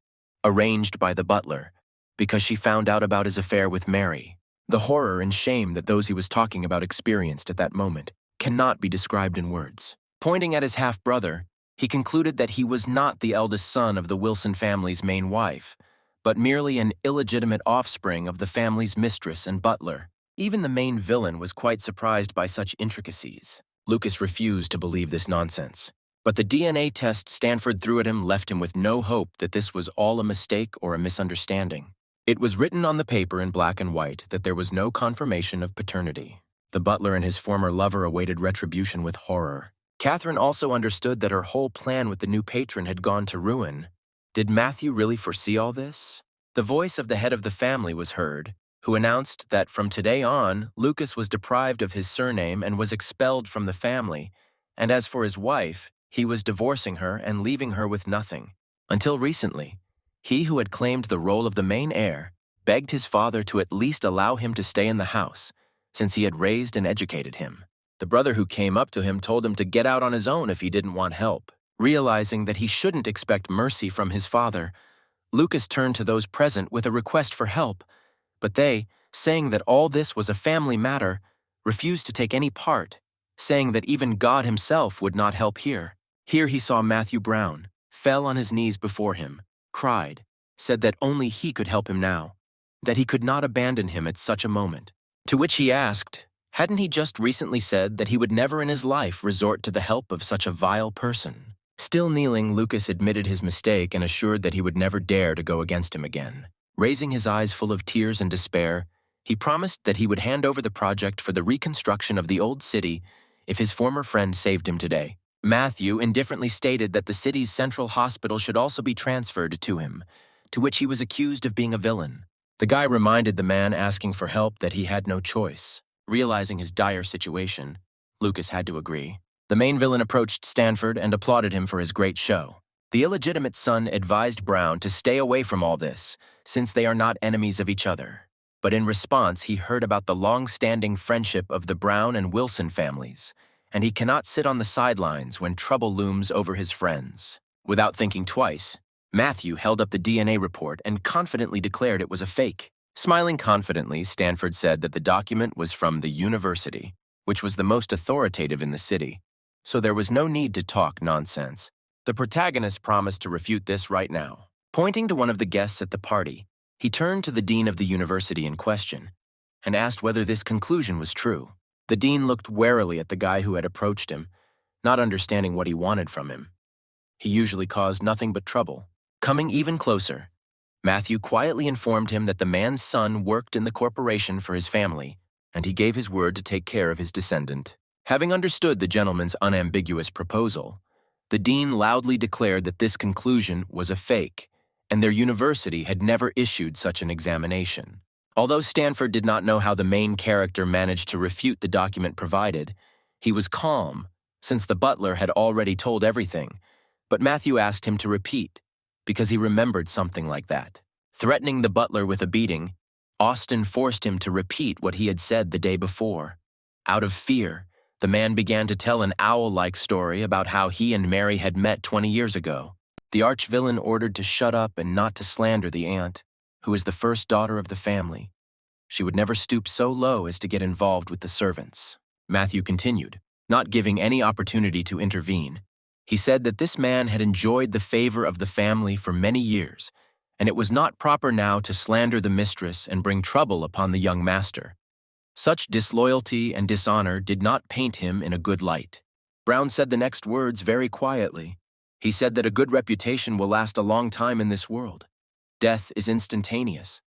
arranged by the butler, because she found out about his affair with Mary. The horror and shame that those he was talking about experienced at that moment cannot be described in words. Pointing at his half-brother, he concluded that he was not the eldest son of the Wilson family's main wife, but merely an illegitimate offspring of the family's mistress and butler. Even the main villain was quite surprised by such intricacies. Lucas refused to believe this nonsense, but the DNA test Stanford threw at him left him with no hope that this was all a mistake or a misunderstanding. It was written on the paper in black and white that there was no confirmation of paternity. The butler and his former lover awaited retribution with horror. Catherine also understood that her whole plan with the new patron had gone to ruin. Did Matthew really foresee all this? The voice of the head of the family was heard, who announced that from today on, Lucas was deprived of his surname and was expelled from the family, and as for his wife, he was divorcing her and leaving her with nothing. Until recently, he who had claimed the role of the main heir begged his father to at least allow him to stay in the house, since he had raised and educated him. The brother who came up to him told him to get out on his own if he didn't want help. Realizing that he shouldn't expect mercy from his father, Lucas turned to those present with a request for help, but they, saying that all this was a family matter, refused to take any part, saying that even God himself would not help here. Here he saw Matthew Brown, fell on his knees before him, cried, said that only he could help him now, that he could not abandon him at such a moment. To which he asked, hadn't he just recently said that he would never in his life resort to the help of such a vile person? Still kneeling, Lucas admitted his mistake and assured that he would never dare to go against him again. Raising his eyes full of tears and despair, he promised that he would hand over the project for the reconstruction of the old city if his former friend saved him today. Matthew indifferently stated that the city's central hospital should also be transferred to him, to which he was accused of being a villain. The guy reminded the man asking for help that he had no choice. Realizing his dire situation, Lucas had to agree. The main villain approached Stanford and applauded him for his great show. The illegitimate son advised Brown to stay away from all this, since they are not enemies of each other. But in response, he heard about the long-standing friendship of the Brown and Wilson families, and he cannot sit on the sidelines when trouble looms over his friends. Without thinking twice, Matthew held up the DNA report and confidently declared it was a fake. Smiling confidently, Stanford said that the document was from the university, which was the most authoritative in the city, so there was no need to talk nonsense. The protagonist promised to refute this right now. Pointing to one of the guests at the party, he turned to the dean of the university in question and asked whether this conclusion was true. The dean looked warily at the guy who had approached him, not understanding what he wanted from him. He usually caused nothing but trouble. Coming even closer, Matthew quietly informed him that the man's son worked in the corporation for his family, and he gave his word to take care of his descendant. Having understood the gentleman's unambiguous proposal, the dean loudly declared that this conclusion was a fake, and their university had never issued such an examination. Although Stanford did not know how the main character managed to refute the document provided, he was calm, since the butler had already told everything, but Matthew asked him to repeat, because he remembered something like that. Threatening the butler with a beating, Austin forced him to repeat what he had said the day before. Out of fear, the man began to tell an owl-like story about how he and Mary had met 20 years ago. The arch-villain ordered to shut up and not to slander the aunt, who is the first daughter of the family. She would never stoop so low as to get involved with the servants. Matthew continued, not giving any opportunity to intervene. He said that this man had enjoyed the favor of the family for many years, and it was not proper now to slander the mistress and bring trouble upon the young master. Such disloyalty and dishonor did not paint him in a good light. Brown said the next words very quietly. He said that a good reputation will last a long time in this world. Death is instantaneous.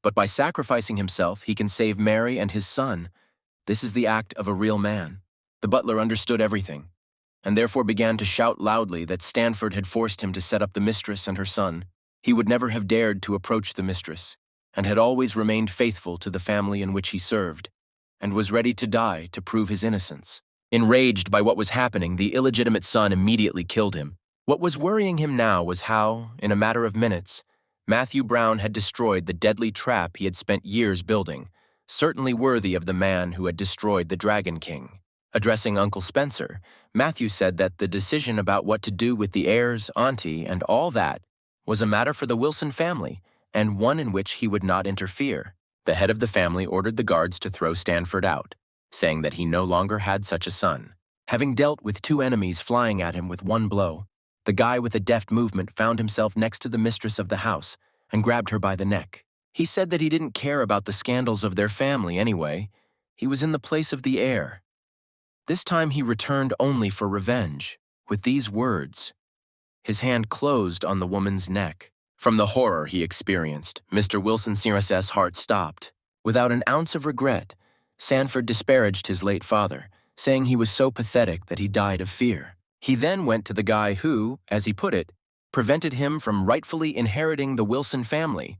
but by sacrificing himself, he can save Mary and his son. This is the act of a real man. The butler understood everything, and therefore began to shout loudly that Stanford had forced him to set up the mistress and her son. He would never have dared to approach the mistress, and had always remained faithful to the family in which he served, and was ready to die to prove his innocence. Enraged by what was happening, the illegitimate son immediately killed him. What was worrying him now was how, in a matter of minutes, Matthew Brown had destroyed the deadly trap he had spent years building, certainly worthy of the man who had destroyed the Dragon King. Addressing Uncle Spencer, Matthew said that the decision about what to do with the heirs, auntie, and all that was a matter for the Wilson family, and one in which he would not interfere. The head of the family ordered the guards to throw Stanford out, saying that he no longer had such a son. Having dealt with two enemies flying at him with one blow, the guy with a deft movement found himself next to the mistress of the house and grabbed her by the neck. He said that he didn't care about the scandals of their family anyway. He was in the place of the heir. This time he returned only for revenge, with these words. His hand closed on the woman's neck. From the horror he experienced, Mr. Wilson Sirius's heart stopped. Without an ounce of regret, Sanford disparaged his late father, saying he was so pathetic that he died of fear. He then went to the guy who, as he put it, prevented him from rightfully inheriting the Wilson family.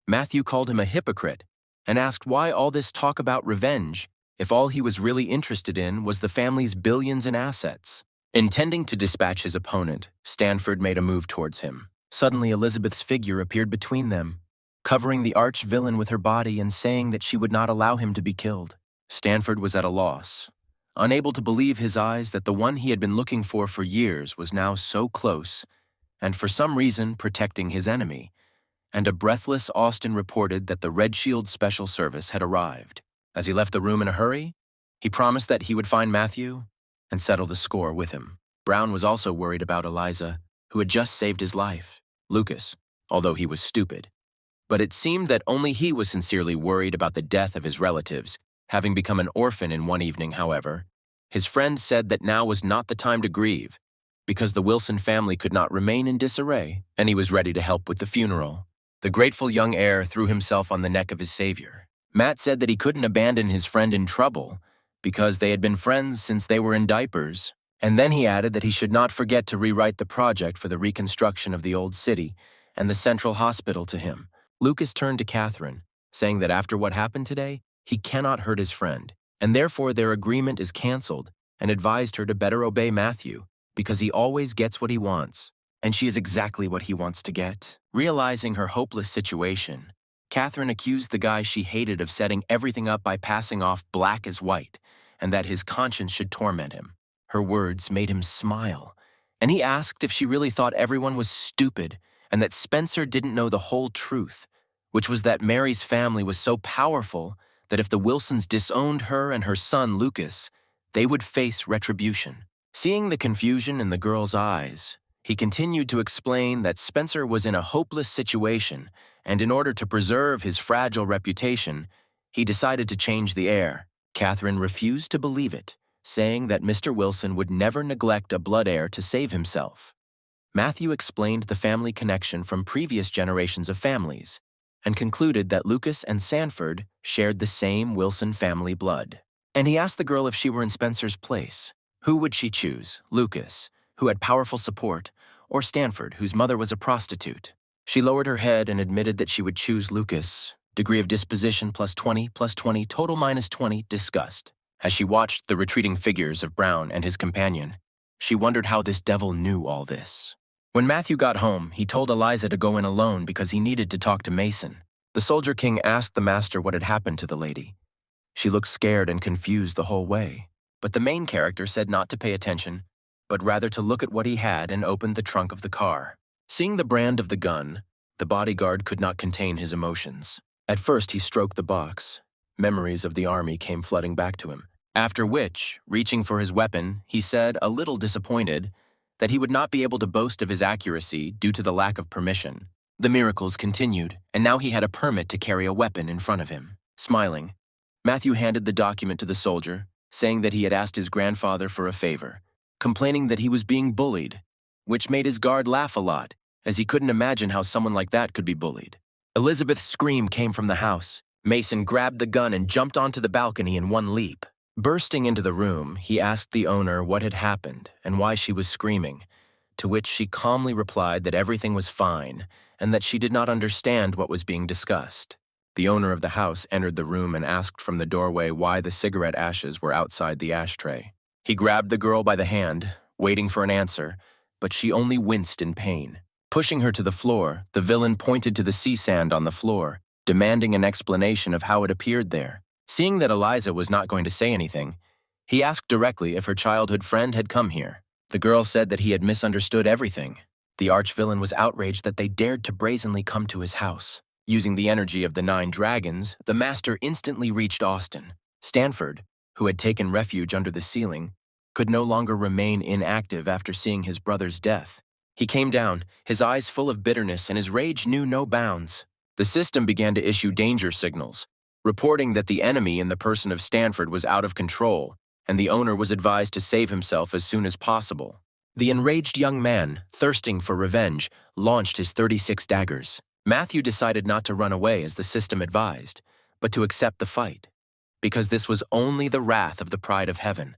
Matthew called him a hypocrite and asked why all this talk about revenge if all he was really interested in was the family's billions in assets. Intending to dispatch his opponent, Stanford made a move towards him. Suddenly, Elizabeth's figure appeared between them, covering the arch-villain with her body and saying that she would not allow him to be killed. Stanford was at a loss, unable to believe his eyes that the one he had been looking for years was now so close, and for some reason protecting his enemy. And a breathless Austin reported that the Red Shield Special Service had arrived. As he left the room in a hurry, he promised that he would find Matthew and settle the score with him. Brown was also worried about Eliza, who had just saved his life. Lucas, although he was stupid. But it seemed that only he was sincerely worried about the death of his relatives, having become an orphan in one evening, however. His friend said that now was not the time to grieve, because the Wilson family could not remain in disarray, and he was ready to help with the funeral. The grateful young heir threw himself on the neck of his savior. Matt said that he couldn't abandon his friend in trouble because they had been friends since they were in diapers. And then he added that he should not forget to rewrite the project for the reconstruction of the old city and the central hospital to him. Lucas turned to Catherine, saying that after what happened today, he cannot hurt his friend, and therefore their agreement is canceled, and advised her to better obey Matthew because he always gets what he wants. And she is exactly what he wants to get. Realizing her hopeless situation, Catherine accused the guy she hated of setting everything up by passing off black as white, and that his conscience should torment him. Her words made him smile, and he asked if she really thought everyone was stupid and that Spencer didn't know the whole truth, which was that Mary's family was so powerful that if the Wilsons disowned her and her son Lucas, they would face retribution. Seeing the confusion in the girl's eyes, he continued to explain that Spencer was in a hopeless situation, and in order to preserve his fragile reputation, he decided to change the heir. Catherine refused to believe it, saying that Mr. Wilson would never neglect a blood heir to save himself. Matthew explained the family connection from previous generations of families, and concluded that Lucas and Sanford shared the same Wilson family blood. And he asked the girl if she were in Spencer's place. Who would she choose, Lucas, who had powerful support, or Stanford, whose mother was a prostitute? She lowered her head and admitted that she would choose Lucas. Degree of disposition +20, total -20, disgust. As she watched the retreating figures of Brown and his companion, she wondered how this devil knew all this. When Matthew got home, he told Eliza to go in alone because he needed to talk to Mason. The Soldier King asked the master what had happened to the lady. She looked scared and confused the whole way, but the main character said not to pay attention, but rather to look at what he had and opened the trunk of the car. Seeing the brand of the gun, the bodyguard could not contain his emotions. At first, he stroked the box. Memories of the army came flooding back to him. After which, reaching for his weapon, he said, a little disappointed, that he would not be able to boast of his accuracy due to the lack of permission. The miracles continued, and now he had a permit to carry a weapon in front of him. Smiling, Matthew handed the document to the soldier, saying that he had asked his grandfather for a favor, complaining that he was being bullied, which made his guard laugh a lot, as he couldn't imagine how someone like that could be bullied. Elizabeth's scream came from the house. Mason grabbed the gun and jumped onto the balcony in one leap. Bursting into the room, he asked the owner what had happened and why she was screaming, to which she calmly replied that everything was fine and that she did not understand what was being discussed. The owner of the house entered the room and asked from the doorway why the cigarette ashes were outside the ashtray. He grabbed the girl by the hand, waiting for an answer, but she only winced in pain. Pushing her to the floor, the villain pointed to the sea sand on the floor, demanding an explanation of how it appeared there. Seeing that Eliza was not going to say anything, he asked directly if her childhood friend had come here. The girl said that he had misunderstood everything. The arch-villain was outraged that they dared to brazenly come to his house. Using the energy of the 9 dragons, the master instantly reached Austin. Stanford, who had taken refuge under the ceiling, could no longer remain inactive after seeing his brother's death. He came down, his eyes full of bitterness, and his rage knew no bounds. The system began to issue danger signals, reporting that the enemy in the person of Stanford was out of control, and the owner was advised to save himself as soon as possible. The enraged young man, thirsting for revenge, launched his 36 daggers. Matthew decided not to run away as the system advised, but to accept the fight, because this was only the wrath of the pride of heaven.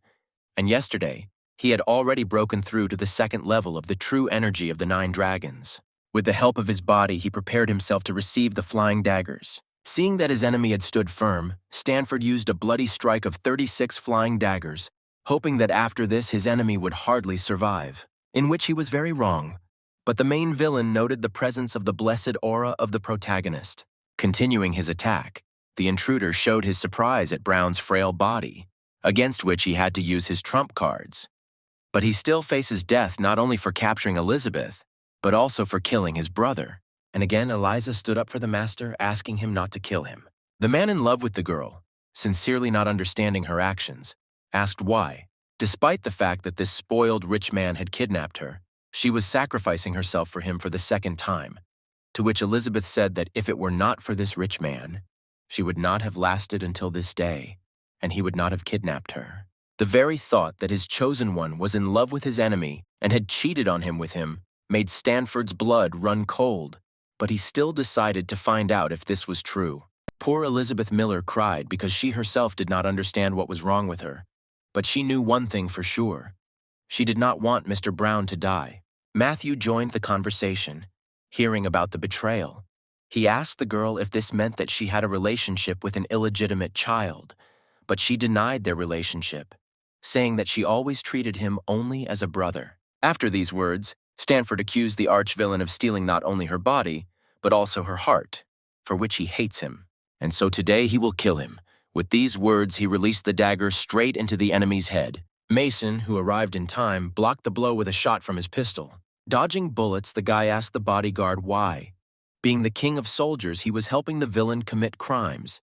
And yesterday, he had already broken through to the 2nd level of the true energy of the 9 dragons. With the help of his body, he prepared himself to receive the flying daggers. Seeing that his enemy had stood firm, Stanford used a bloody strike of 36 flying daggers, hoping that after this his enemy would hardly survive, in which he was very wrong. But the main villain noted the presence of the blessed aura of the protagonist. Continuing his attack, the intruder showed his surprise at Brown's frail body, against which he had to use his trump cards. But he still faces death not only for capturing Elizabeth, but also for killing his brother. And again, Eliza stood up for the master, asking him not to kill him. The man in love with the girl, sincerely not understanding her actions, asked why. Despite the fact that this spoiled rich man had kidnapped her, she was sacrificing herself for him for the 2nd time, to which Elizabeth said that if it were not for this rich man, she would not have lasted until this day, and he would not have kidnapped her. The very thought that his chosen one was in love with his enemy and had cheated on him with him made Stanford's blood run cold, but he still decided to find out if this was true. Poor Elizabeth Miller cried because she herself did not understand what was wrong with her, but she knew one thing for sure. She did not want Mr. Brown to die. Matthew joined the conversation, hearing about the betrayal. He asked the girl if this meant that she had a relationship with an illegitimate child, but she denied their relationship, saying that she always treated him only as a brother. After these words, Stanford accused the arch-villain of stealing not only her body, but also her heart, for which he hates him. And so today he will kill him. With these words, he released the dagger straight into the enemy's head. Mason, who arrived in time, blocked the blow with a shot from his pistol. Dodging bullets, the guy asked the bodyguard why. Being the king of soldiers, he was helping the villain commit crimes.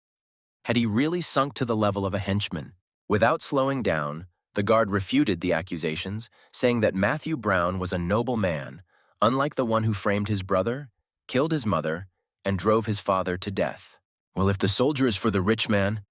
Had he really sunk to the level of a henchman? Without slowing down, the guard refuted the accusations, saying that Matthew Brown was a noble man, unlike the one who framed his brother, killed his mother, and drove his father to death. Well, if the soldier is for the rich man,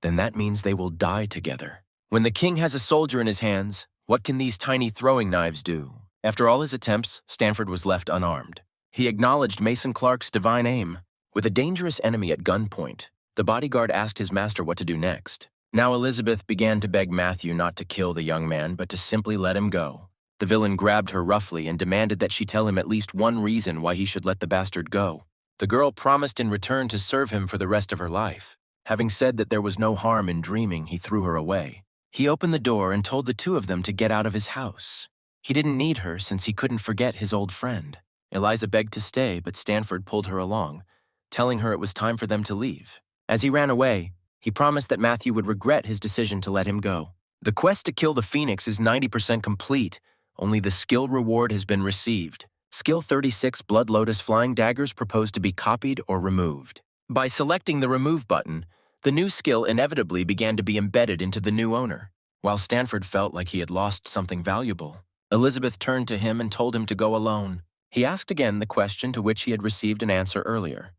then that means they will die together. When the king has a soldier in his hands, what can these tiny throwing knives do? After all his attempts, Stanford was left unarmed. He acknowledged Mason Clark's divine aim. With a dangerous enemy at gunpoint, the bodyguard asked his master what to do next. Now Elizabeth began to beg Matthew not to kill the young man, but to simply let him go. The villain grabbed her roughly and demanded that she tell him at least one reason why he should let the bastard go. The girl promised in return to serve him for the rest of her life. Having said that there was no harm in dreaming, he threw her away. He opened the door and told the two of them to get out of his house. He didn't need her since he couldn't forget his old friend. Eliza begged to stay, but Stanford pulled her along, telling her it was time for them to leave. As he ran away, he promised that Matthew would regret his decision to let him go. The quest to kill the Phoenix is 90% complete. Only the skill reward has been received. Skill 36 Blood Lotus Flying Daggers proposed to be copied or removed. By selecting the Remove button, the new skill inevitably began to be embedded into the new owner. While Stanford felt like he had lost something valuable, Elizabeth turned to him and told him to go alone. He asked again the question to which he had received an answer earlier.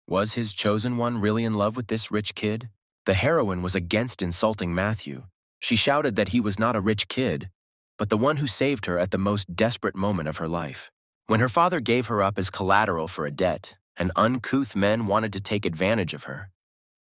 Was his chosen one really in love with this rich kid? The heroine was against insulting Matthew. She shouted that he was not a rich kid, but the one who saved her at the most desperate moment of her life. When her father gave her up as collateral for a debt, and uncouth men wanted to take advantage of her.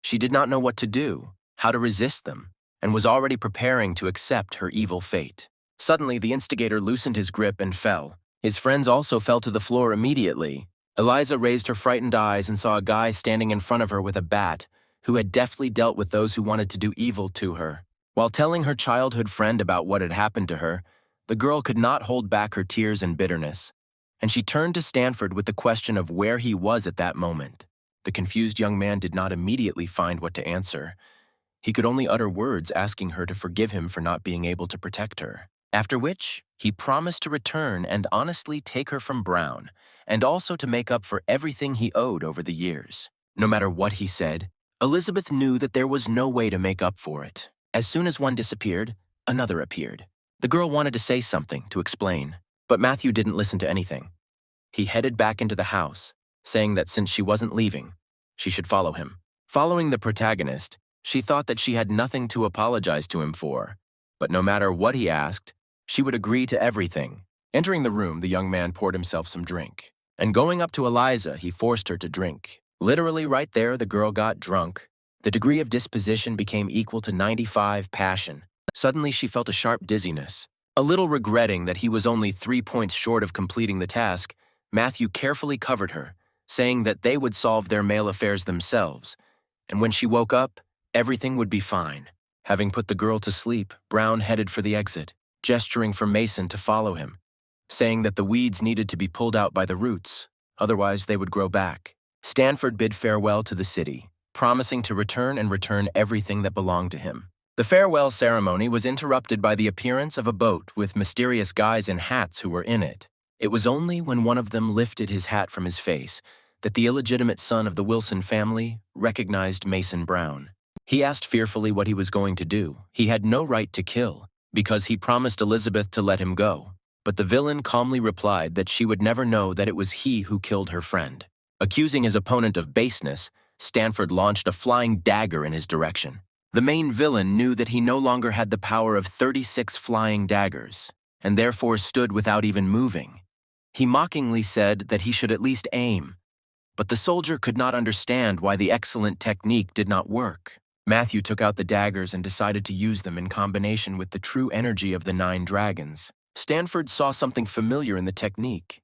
She did not know what to do, how to resist them, and was already preparing to accept her evil fate. Suddenly, the instigator loosened his grip and fell. His friends also fell to the floor immediately. Eliza raised her frightened eyes and saw a guy standing in front of her with a bat, who had deftly dealt with those who wanted to do evil to her. While telling her childhood friend about what had happened to her, the girl could not hold back her tears and bitterness, and she turned to Stanford with the question of where he was at that moment. The confused young man did not immediately find what to answer. He could only utter words asking her to forgive him for not being able to protect her. After which, he promised to return and honestly take her from Brown, and also to make up for everything he owed over the years. No matter what he said, Elizabeth knew that there was no way to make up for it. As soon as one disappeared, another appeared. The girl wanted to say something, to explain, but Matthew didn't listen to anything. He headed back into the house, saying that since she wasn't leaving, she should follow him. Following the protagonist, she thought that she had nothing to apologize to him for, but no matter what he asked, she would agree to everything. Entering the room, the young man poured himself some drink, and going up to Eliza, he forced her to drink. Literally right there, the girl got drunk. The degree of disposition became equal to 95 passion. Suddenly, she felt a sharp dizziness. A little regretting that he was only 3 points short of completing the task, Matthew carefully covered her, saying that they would solve their male affairs themselves, and when she woke up, everything would be fine. Having put the girl to sleep, Brown headed for the exit, gesturing for Mason to follow him, saying that the weeds needed to be pulled out by the roots, otherwise they would grow back. Stanford bid farewell to the city, promising to return everything that belonged to him. The farewell ceremony was interrupted by the appearance of a boat with mysterious guys in hats who were in it. It was only when one of them lifted his hat from his face that the illegitimate son of the Wilson family recognized Mason Brown. He asked fearfully what he was going to do. He had no right to kill, because he promised Elizabeth to let him go. But the villain calmly replied that she would never know that it was he who killed her friend. Accusing his opponent of baseness, Stanford launched a flying dagger in his direction. The main villain knew that he no longer had the power of 36 flying daggers, and therefore stood without even moving. He mockingly said that he should at least aim, but the soldier could not understand why the excellent technique did not work. Matthew took out the daggers and decided to use them in combination with the true energy of the 9 dragons. Stanford saw something familiar in the technique,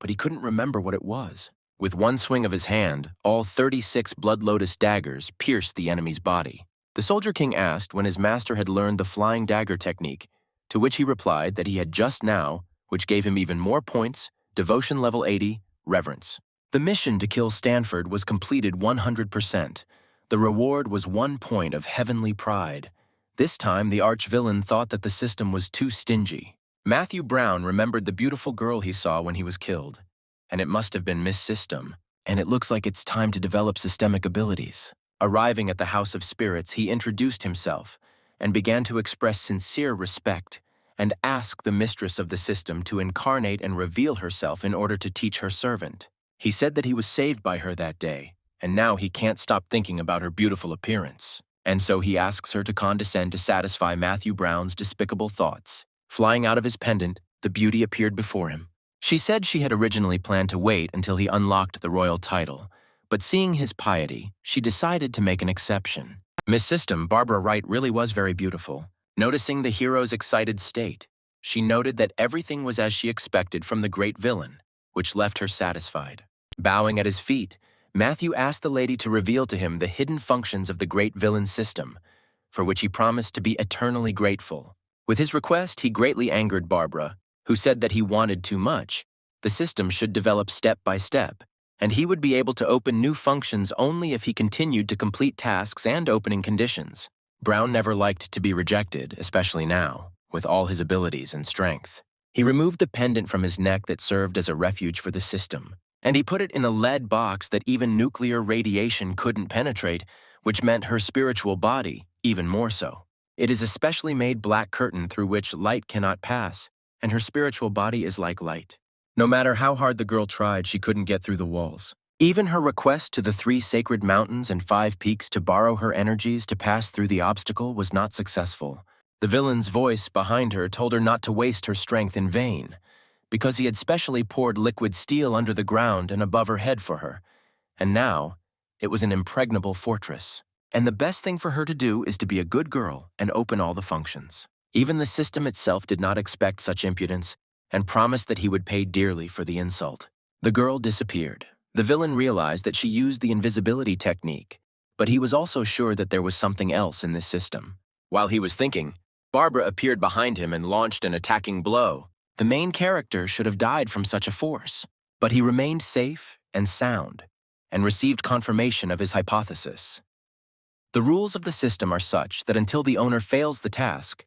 but he couldn't remember what it was. With one swing of his hand, all 36 Blood Lotus daggers pierced the enemy's body. The Soldier King asked when his master had learned the flying dagger technique, to which he replied that he had just now, which gave him even more points, devotion level 80, reverence. The mission to kill Stanford was completed 100%. The reward was 1 point of heavenly pride. This time, the arch-villain thought that the system was too stingy. Matthew Brown remembered the beautiful girl he saw when he was killed, and it must have been Miss System, and it looks like it's time to develop systemic abilities. Arriving at the House of Spirits, he introduced himself and began to express sincere respect and ask the mistress of the system to incarnate and reveal herself in order to teach her servant. He said that he was saved by her that day, and now he can't stop thinking about her beautiful appearance. And so he asks her to condescend to satisfy Matthew Brown's despicable thoughts. Flying out of his pendant, the beauty appeared before him. She said she had originally planned to wait until he unlocked the royal title, but seeing his piety, she decided to make an exception. Miss System, Barbara Wright, really was very beautiful. Noticing the hero's excited state, she noted that everything was as she expected from the great villain, which left her satisfied. Bowing at his feet, Matthew asked the lady to reveal to him the hidden functions of the great villain's system, for which he promised to be eternally grateful. With his request, he greatly angered Barbara, who said that he wanted too much. The system should develop step by step, and he would be able to open new functions only if he continued to complete tasks and opening conditions. Brown never liked to be rejected, especially now, with all his abilities and strength. He removed the pendant from his neck that served as a refuge for the system, and he put it in a lead box that even nuclear radiation couldn't penetrate, which meant her spiritual body even more so. It is a specially made black curtain through which light cannot pass, and her spiritual body is like light. No matter how hard the girl tried, she couldn't get through the walls. Even her request to the 3 sacred mountains and 5 peaks to borrow her energies to pass through the obstacle was not successful. The villain's voice behind her told her not to waste her strength in vain, because he had specially poured liquid steel under the ground and above her head for her, and now it was an impregnable fortress. And the best thing for her to do is to be a good girl and open all the functions. Even the system itself did not expect such impudence and promised that he would pay dearly for the insult. The girl disappeared. The villain realized that she used the invisibility technique, but he was also sure that there was something else in this system. While he was thinking, Barbara appeared behind him and launched an attacking blow. The main character should have died from such a force, but he remained safe and sound and received confirmation of his hypothesis. The rules of the system are such that until the owner fails the task,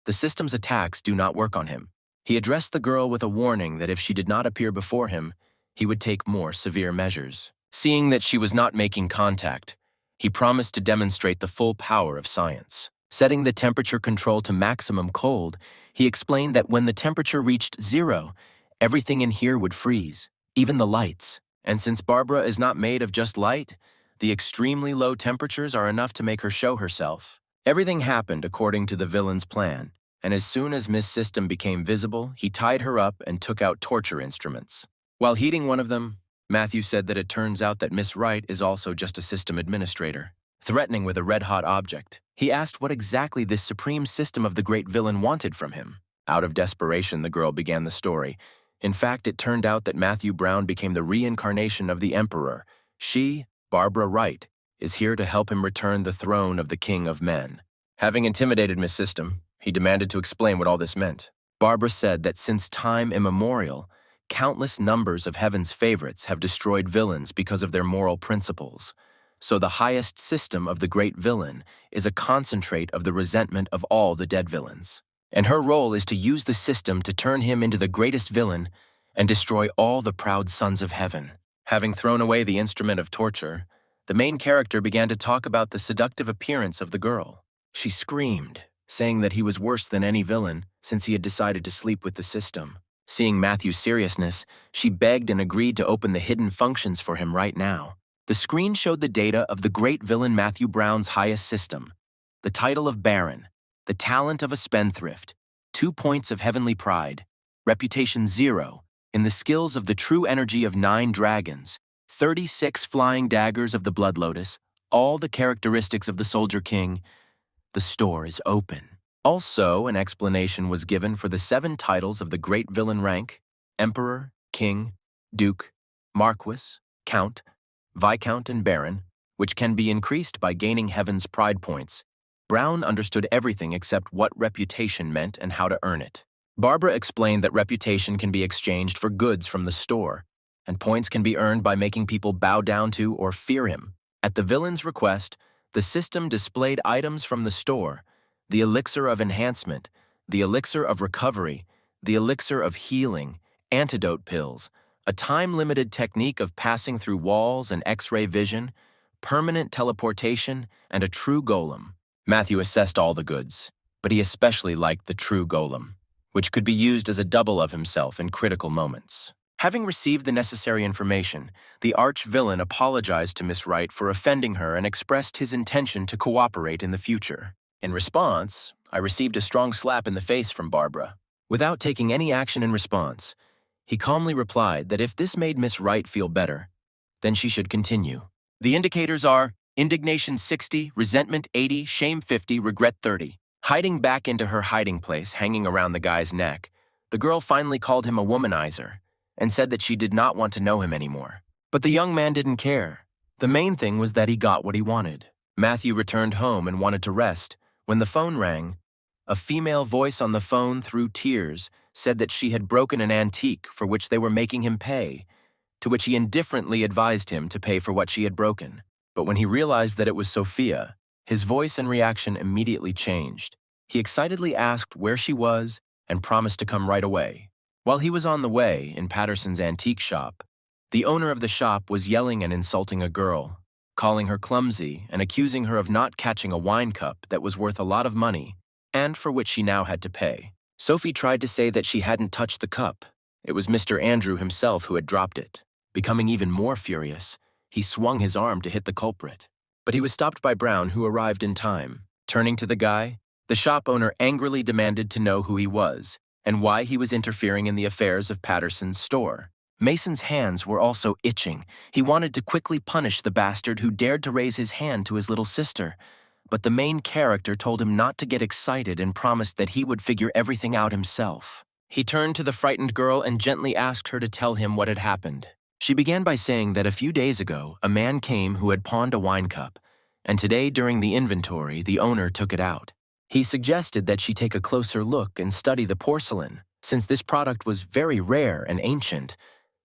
the system's attacks do not work on him. He addressed the girl with a warning that if she did not appear before him, he would take more severe measures. Seeing that she was not making contact, he promised to demonstrate the full power of science. Setting the temperature control to maximum cold, he explained that when the temperature reached 0, everything in here would freeze, even the lights. And since Barbara is not made of just light, the extremely low temperatures are enough to make her show herself. Everything happened according to the villain's plan, and as soon as Miss System became visible, he tied her up and took out torture instruments. While heating one of them, Matthew said that it turns out that Miss Wright is also just a system administrator. Threatening with a red-hot object, he asked what exactly this supreme system of the great villain wanted from him. Out of desperation, the girl began the story. In fact, it turned out that Matthew Brown became the reincarnation of the Emperor. She, Barbara Wright, is here to help him return the throne of the King of Men. Having intimidated Miss System, he demanded to explain what all this meant. Barbara said that since time immemorial, countless numbers of heaven's favorites have destroyed villains because of their moral principles. So the highest system of the great villain is a concentrate of the resentment of all the dead villains. And her role is to use the system to turn him into the greatest villain and destroy all the proud sons of heaven. Having thrown away the instrument of torture, the main character began to talk about the seductive appearance of the girl. She screamed, saying that he was worse than any villain since he had decided to sleep with the system. Seeing Matthew's seriousness, she begged and agreed to open the hidden functions for him right now. The screen showed the data of the great villain Matthew Brown's highest system, the title of Baron, the talent of a spendthrift, 2 points of heavenly pride, reputation 0, in the skills of the true energy of 9 dragons, 36 flying daggers of the Blood Lotus, all the characteristics of the Soldier King. The store is open. Also, an explanation was given for the 7 titles of the great villain rank: Emperor, King, Duke, Marquis, Count, Viscount, and Baron, which can be increased by gaining Heaven's Pride points. Brown understood everything except what reputation meant and how to earn it. Barbara explained that reputation can be exchanged for goods from the store, and points can be earned by making people bow down to or fear him. At the villain's request, the system displayed items from the store: the elixir of enhancement, the elixir of recovery, the elixir of healing, antidote pills, a time-limited technique of passing through walls and X-ray vision, permanent teleportation, and a true golem. Matthew assessed all the goods, but he especially liked the true golem, which could be used as a double of himself in critical moments. Having received the necessary information, the arch-villain apologized to Miss Wright for offending her and expressed his intention to cooperate in the future. In response, I received a strong slap in the face from Barbara. Without taking any action in response, he calmly replied that if this made Miss Wright feel better, then she should continue. The indicators are indignation 60, resentment 80, shame 50, regret 30. Hiding back into her hiding place, hanging around the guy's neck, the girl finally called him a womanizer and said that she did not want to know him anymore. But the young man didn't care. The main thing was that he got what he wanted. Matthew returned home and wanted to rest when the phone rang. A female voice on the phone, through tears, said that she had broken an antique for which they were making him pay, to which he indifferently advised him to pay for what she had broken. But when he realized that it was Sophia, his voice and reaction immediately changed. He excitedly asked where she was and promised to come right away. While he was on the way in Patterson's antique shop, the owner of the shop was yelling and insulting a girl, calling her clumsy and accusing her of not catching a wine cup that was worth a lot of money and for which she now had to pay. Sophie tried to say that she hadn't touched the cup. It was Mr. Andrew himself who had dropped it. Becoming even more furious, he swung his arm to hit the culprit. But he was stopped by Brown, who arrived in time. Turning to the guy, the shop owner angrily demanded to know who he was and why he was interfering in the affairs of Patterson's store. Mason's hands were also itching. He wanted to quickly punish the bastard who dared to raise his hand to his little sister. But the main character told him not to get excited and promised that he would figure everything out himself. He turned to the frightened girl and gently asked her to tell him what had happened. She began by saying that a few days ago, a man came who had pawned a wine cup, and today during the inventory, the owner took it out. He suggested that she take a closer look and study the porcelain, since this product was very rare and ancient,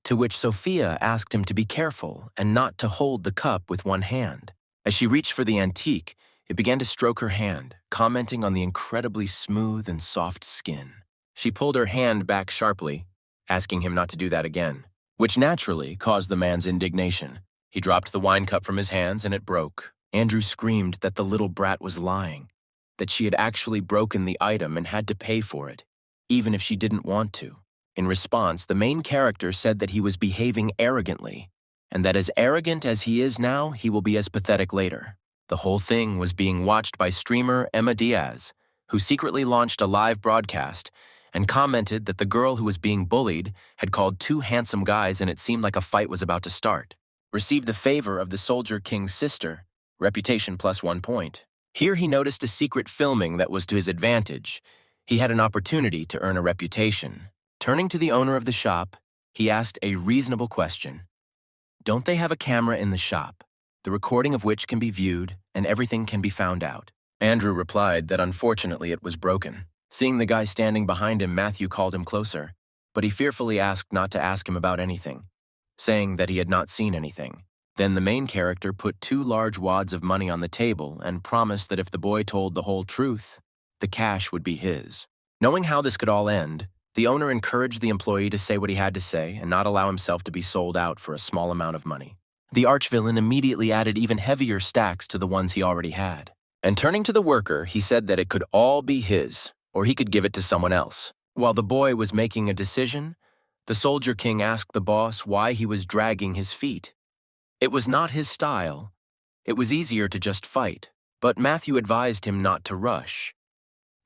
to which Sophia asked him to be careful and not to hold the cup with one hand. As she reached for the antique, it began to stroke her hand, commenting on the incredibly smooth and soft skin. She pulled her hand back sharply, asking him not to do that again, which naturally caused the man's indignation. He dropped the wine cup from his hands and it broke. Andrew screamed that the little brat was lying, that she had actually broken the item and had to pay for it, even if she didn't want to. In response, the main character said that he was behaving arrogantly, and that as arrogant as he is now, he will be as pathetic later. The whole thing was being watched by streamer Emma Diaz, who secretly launched a live broadcast and commented that the girl who was being bullied had called two handsome guys and it seemed like a fight was about to start. Received the favor of the Soldier King's sister, reputation plus 1 point. Here he noticed a secret filming that was to his advantage. He had an opportunity to earn a reputation. Turning to the owner of the shop, he asked a reasonable question. Don't they have a camera in the shop, the recording of which can be viewed and everything can be found out? Andrew replied that unfortunately it was broken. Seeing the guy standing behind him, Matthew called him closer, but he fearfully asked not to ask him about anything, saying that he had not seen anything. Then the main character put 2 large wads of money on the table and promised that if the boy told the whole truth, the cash would be his. Knowing how this could all end, the owner encouraged the employee to say what he had to say and not allow himself to be sold out for a small amount of money. The archvillain immediately added even heavier stacks to the ones he already had. And turning to the worker, he said that it could all be his, or he could give it to someone else. While the boy was making a decision, the Soldier King asked the boss why he was dragging his feet. It was not his style. It was easier to just fight, but Matthew advised him not to rush.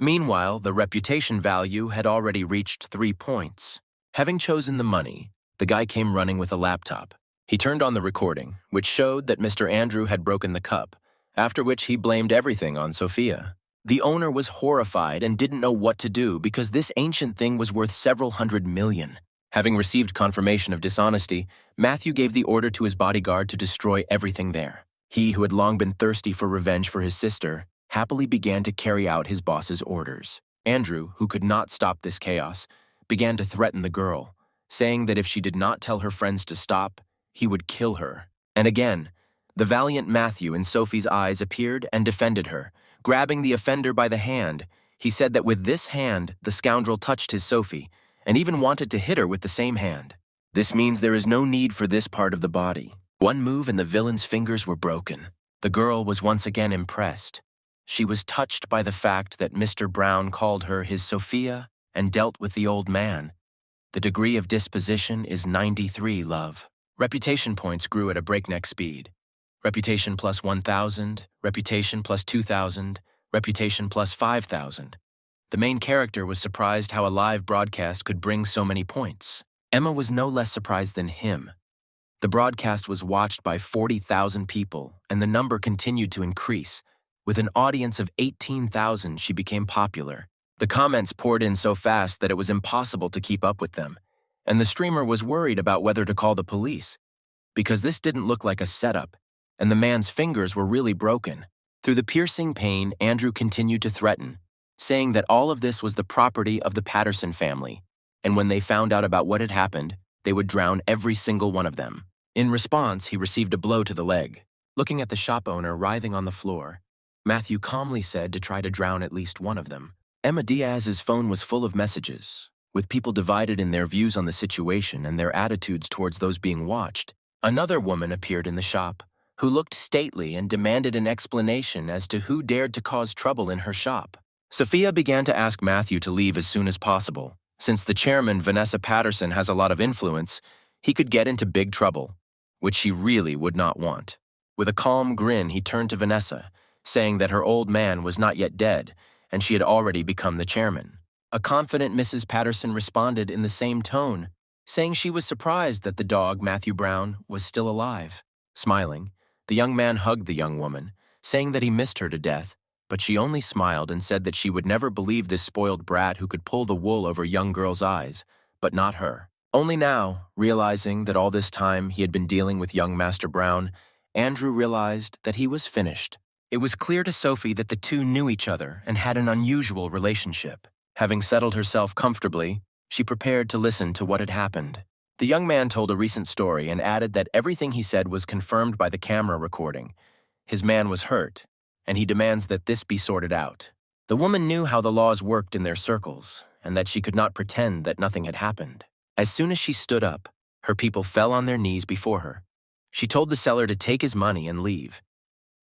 Meanwhile, the reputation value had already reached 3 points. Having chosen the money, the guy came running with a laptop. He turned on the recording, which showed that Mr. Andrew had broken the cup, after which he blamed everything on Sophia. The owner was horrified and didn't know what to do because this ancient thing was worth several $100 million. Having received confirmation of dishonesty, Matthew gave the order to his bodyguard to destroy everything there. He, who had long been thirsty for revenge for his sister, happily began to carry out his boss's orders. Andrew, who could not stop this chaos, began to threaten the girl, saying that if she did not tell her friends to stop, he would kill her. And again, the valiant Matthew in Sophie's eyes appeared and defended her. Grabbing the offender by the hand, he said that with this hand, the scoundrel touched his Sophie, and even wanted to hit her with the same hand. This means there is no need for this part of the body. One move and the villain's fingers were broken. The girl was once again impressed. She was touched by the fact that Mr. Brown called her his Sophia and dealt with the old man. The degree of disposition is 93, love. Reputation points grew at a breakneck speed. Reputation plus 1,000, reputation plus 2,000, reputation plus 5,000. The main character was surprised how a live broadcast could bring so many points. Emma was no less surprised than him. The broadcast was watched by 40,000 people, and the number continued to increase. With an audience of 18,000, she became popular. The comments poured in so fast that it was impossible to keep up with them, and the streamer was worried about whether to call the police, because this didn't look like a setup, and the man's fingers were really broken. Through the piercing pain, Andrew continued to threaten, saying that all of this was the property of the Patterson family, and when they found out about what had happened, they would drown every single one of them. In response, he received a blow to the leg. Looking at the shop owner writhing on the floor, Matthew calmly said to try to drown at least one of them. Emma Diaz's phone was full of messages, with people divided in their views on the situation and their attitudes towards those being watched. Another woman appeared in the shop, who looked stately and demanded an explanation as to who dared to cause trouble in her shop. Sophia began to ask Matthew to leave as soon as possible. Since the chairman, Vanessa Patterson, has a lot of influence, he could get into big trouble, which she really would not want. With a calm grin, he turned to Vanessa, saying that her old man was not yet dead, and she had already become the chairman. A confident Mrs. Patterson responded in the same tone, saying she was surprised that the dog, Matthew Brown, was still alive. Smiling, the young man hugged the young woman, saying that he missed her to death, but she only smiled and said that she would never believe this spoiled brat who could pull the wool over young girls' eyes, but not her. Only now, realizing that all this time he had been dealing with young Master Brown, Andrew realized that he was finished. It was clear to Sophie that the two knew each other and had an unusual relationship. Having settled herself comfortably, she prepared to listen to what had happened. The young man told a recent story and added that everything he said was confirmed by the camera recording. His man was hurt, and he demands that this be sorted out. The woman knew how the laws worked in their circles, and that she could not pretend that nothing had happened. As soon as she stood up, her people fell on their knees before her. She told the seller to take his money and leave.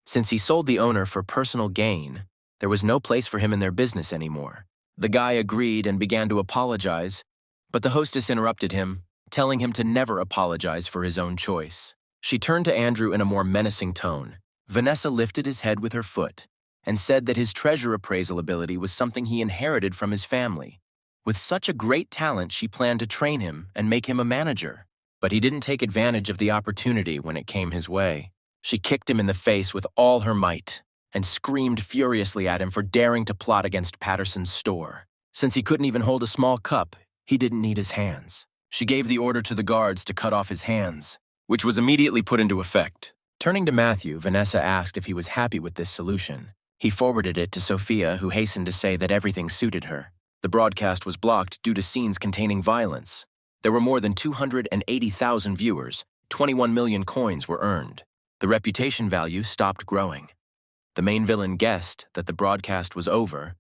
Since he sold the owner for personal gain, there was no place for him in their business anymore. The guy agreed and began to apologize, but the hostess interrupted him, telling him to never apologize for his own choice. She turned to Andrew in a more menacing tone. Vanessa lifted his head with her foot and said that his treasure appraisal ability was something he inherited from his family. With such a great talent, she planned to train him and make him a manager. But he didn't take advantage of the opportunity when it came his way. She kicked him in the face with all her might and screamed furiously at him for daring to plot against Patterson's store. Since he couldn't even hold a small cup, he didn't need his hands. She gave the order to the guards to cut off his hands, which was immediately put into effect. Turning to Matthew, Vanessa asked if he was happy with this solution. He forwarded it to Sophia, who hastened to say that everything suited her. The broadcast was blocked due to scenes containing violence. There were more than 280,000 viewers. 21 million coins were earned. The reputation value stopped growing. The main villain guessed that the broadcast was over,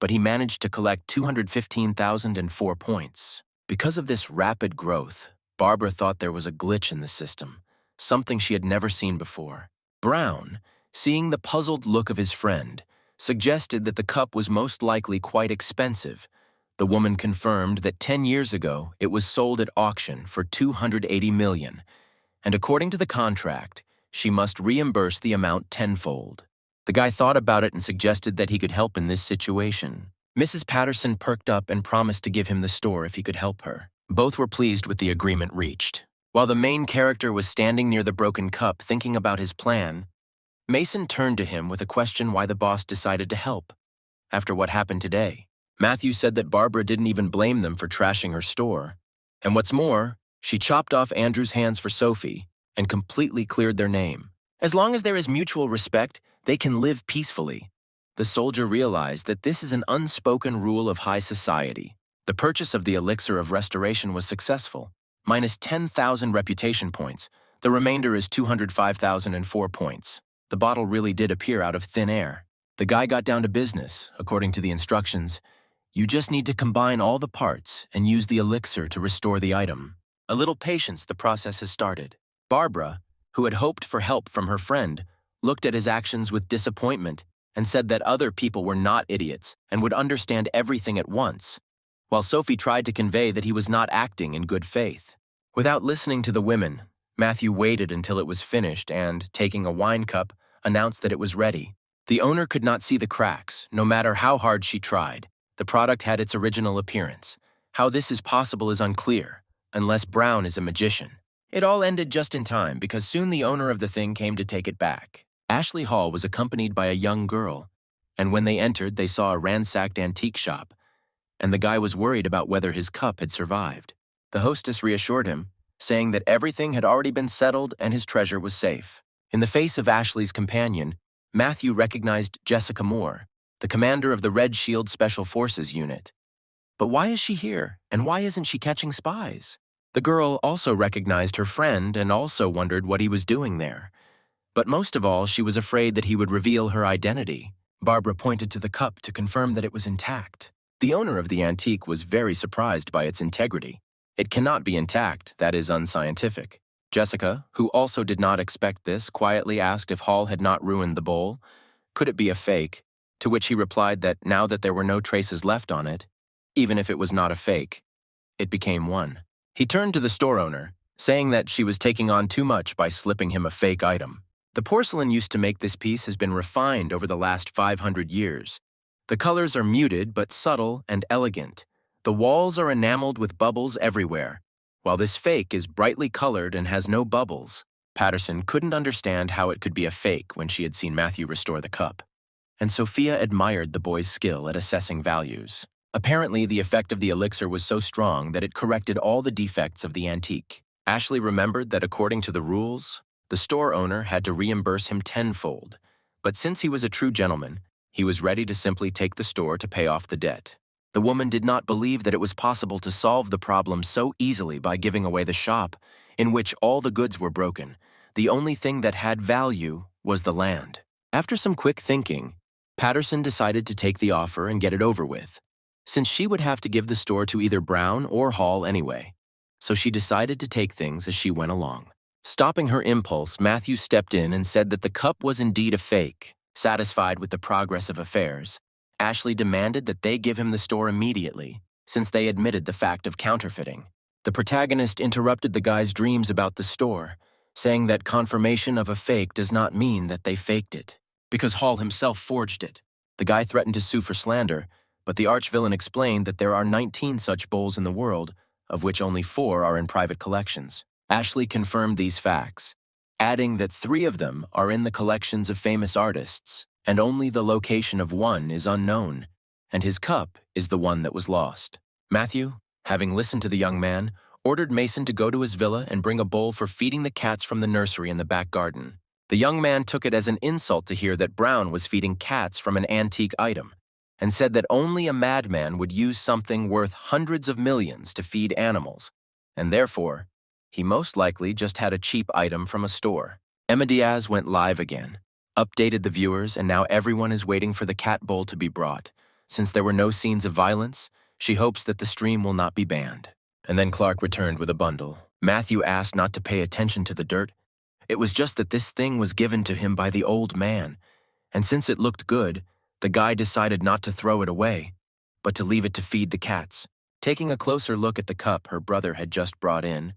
but he managed to collect 215,004 points. Because of this rapid growth, Barbara thought there was a glitch in the system, something she had never seen before. Brown, seeing the puzzled look of his friend, suggested that the cup was most likely quite expensive. The woman confirmed that 10 years ago it was sold at auction for 280 million, and according to the contract, she must reimburse the amount tenfold. The guy thought about it and suggested that he could help in this situation. Mrs. Patterson perked up and promised to give him the store if he could help her. Both were pleased with the agreement reached. While the main character was standing near the broken cup thinking about his plan, Mason turned to him with a question why the boss decided to help. After what happened today, Matthew said that Barbara didn't even blame them for trashing her store. And what's more, she chopped off Andrew's hands for Sophie and completely cleared their name. As long as there is mutual respect, they can live peacefully. The soldier realized that this is an unspoken rule of high society. The purchase of the elixir of restoration was successful, minus 10,000 reputation points. The remainder is 205,004 points. The bottle really did appear out of thin air. The guy got down to business, according to the instructions. You just need to combine all the parts and use the elixir to restore the item. A little patience, the process has started. Barbara, who had hoped for help from her friend, looked at his actions with disappointment and said that other people were not idiots and would understand everything at once, while Sophie tried to convey that he was not acting in good faith. Without listening to the women, Matthew waited until it was finished and, taking a wine cup, announced that it was ready. The owner could not see the cracks, no matter how hard she tried. The product had its original appearance. How this is possible is unclear, unless Brown is a magician. It all ended just in time because soon the owner of the thing came to take it back. Ashley Hall was accompanied by a young girl, and when they entered, they saw a ransacked antique shop, and the guy was worried about whether his cup had survived. The hostess reassured him, saying that everything had already been settled and his treasure was safe. In the face of Ashley's companion, Matthew recognized Jessica Moore, the commander of the Red Shield Special Forces unit. But why is she here, and why isn't she catching spies? The girl also recognized her friend and also wondered what he was doing there. But most of all, she was afraid that he would reveal her identity. Barbara pointed to the cup to confirm that it was intact. The owner of the antique was very surprised by its integrity. It cannot be intact, that is unscientific. Jessica, who also did not expect this, quietly asked if Hall had not ruined the bowl. Could it be a fake? To which he replied that now that there were no traces left on it, even if it was not a fake, it became one. He turned to the store owner, saying that she was taking on too much by slipping him a fake item. The porcelain used to make this piece has been refined over the last 500 years. The colors are muted but subtle and elegant. The walls are enameled with bubbles everywhere. While this fake is brightly colored and has no bubbles, Patterson couldn't understand how it could be a fake when she had seen Matthew restore the cup. And Sophia admired the boy's skill at assessing values. Apparently, the effect of the elixir was so strong that it corrected all the defects of the antique. Ashley remembered that according to the rules, the store owner had to reimburse him tenfold. But since he was a true gentleman, he was ready to simply take the store to pay off the debt. The woman did not believe that it was possible to solve the problem so easily by giving away the shop, in which all the goods were broken. The only thing that had value was the land. After some quick thinking, Patterson decided to take the offer and get it over with, since she would have to give the store to either Brown or Hall anyway. So she decided to take things as she went along. Stopping her impulse, Matthew stepped in and said that the cup was indeed a fake. Satisfied with the progress of affairs, Ashley demanded that they give him the store immediately, since they admitted the fact of counterfeiting. The protagonist interrupted the guy's dreams about the store, saying that confirmation of a fake does not mean that they faked it, because Hall himself forged it. The guy threatened to sue for slander, but the arch-villain explained that there are 19 such bowls in the world, of which only 4 are in private collections. Ashley confirmed these facts, adding that 3 of them are in the collections of famous artists, and only the location of one is unknown, and his cup is the one that was lost. Matthew, having listened to the young man, ordered Mason to go to his villa and bring a bowl for feeding the cats from the nursery in the back garden. The young man took it as an insult to hear that Brown was feeding cats from an antique item, and said that only a madman would use something worth hundreds of millions to feed animals, and therefore, he most likely just had a cheap item from a store. Emma Diaz went live again, updated the viewers, and now everyone is waiting for the cat bowl to be brought. Since there were no scenes of violence, she hopes that the stream will not be banned. And then Clark returned with a bundle. Matthew asked not to pay attention to the dirt. It was just that this thing was given to him by the old man, and since it looked good, the guy decided not to throw it away, but to leave it to feed the cats. Taking a closer look at the cup her brother had just brought in,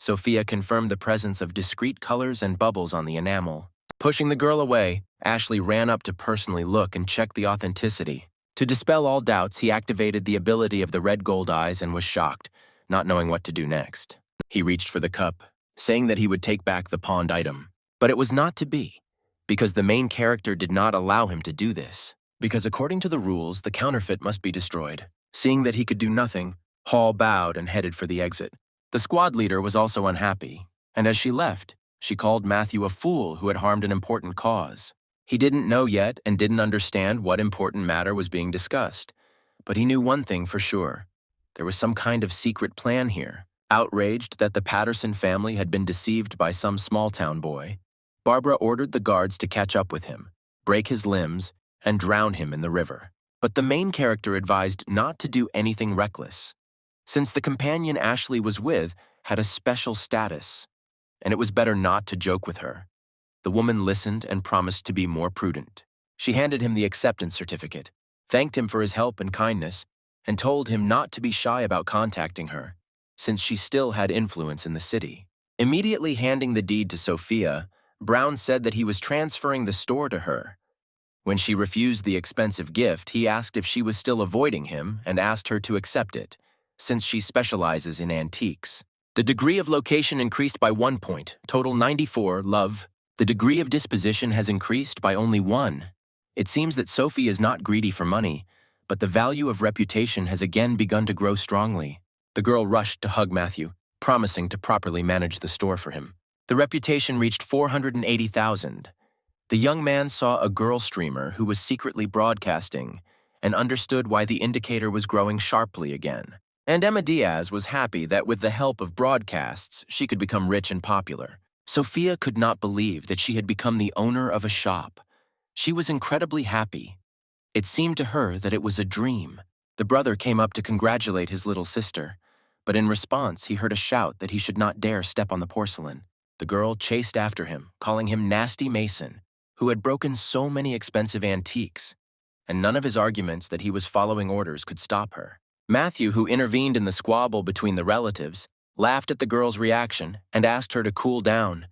Sophia confirmed the presence of discrete colors and bubbles on the enamel. Pushing the girl away, Ashley ran up to personally look and check the authenticity. To dispel all doubts, he activated the ability of the red gold eyes and was shocked, not knowing what to do next. He reached for the cup, saying that he would take back the pawned item. But it was not to be, because the main character did not allow him to do this. Because according to the rules, the counterfeit must be destroyed. Seeing that he could do nothing, Hall bowed and headed for the exit. The squad leader was also unhappy, and as she left, she called Matthew a fool who had harmed an important cause. He didn't know yet and didn't understand what important matter was being discussed, but he knew one thing for sure. There was some kind of secret plan here. Outraged that the Patterson family had been deceived by some small-town boy, Barbara ordered the guards to catch up with him, break his limbs, and drown him in the river. But the main character advised not to do anything reckless, since the companion Ashley was with had a special status, and it was better not to joke with her. The woman listened and promised to be more prudent. She handed him the acceptance certificate, thanked him for his help and kindness, and told him not to be shy about contacting her, since she still had influence in the city. Immediately handing the deed to Sophia, Brown said that he was transferring the store to her. When she refused the expensive gift, he asked if she was still avoiding him and asked her to accept it, since she specializes in antiques. The degree of location increased by 1 point, total 94, love. The degree of disposition has increased by only 1. It seems that Sophie is not greedy for money, but the value of reputation has again begun to grow strongly. The girl rushed to hug Matthew, promising to properly manage the store for him. The reputation reached 480,000. The young man saw a girl streamer who was secretly broadcasting and understood why the indicator was growing sharply again. And Emma Diaz was happy that with the help of broadcasts, she could become rich and popular. Sophia could not believe that she had become the owner of a shop. She was incredibly happy. It seemed to her that it was a dream. The brother came up to congratulate his little sister, but in response he heard a shout that he should not dare step on the porcelain. The girl chased after him, calling him Nasty Mason, who had broken so many expensive antiques, and none of his arguments that he was following orders could stop her. Matthew, who intervened in the squabble between the relatives, laughed at the girl's reaction and asked her to cool down.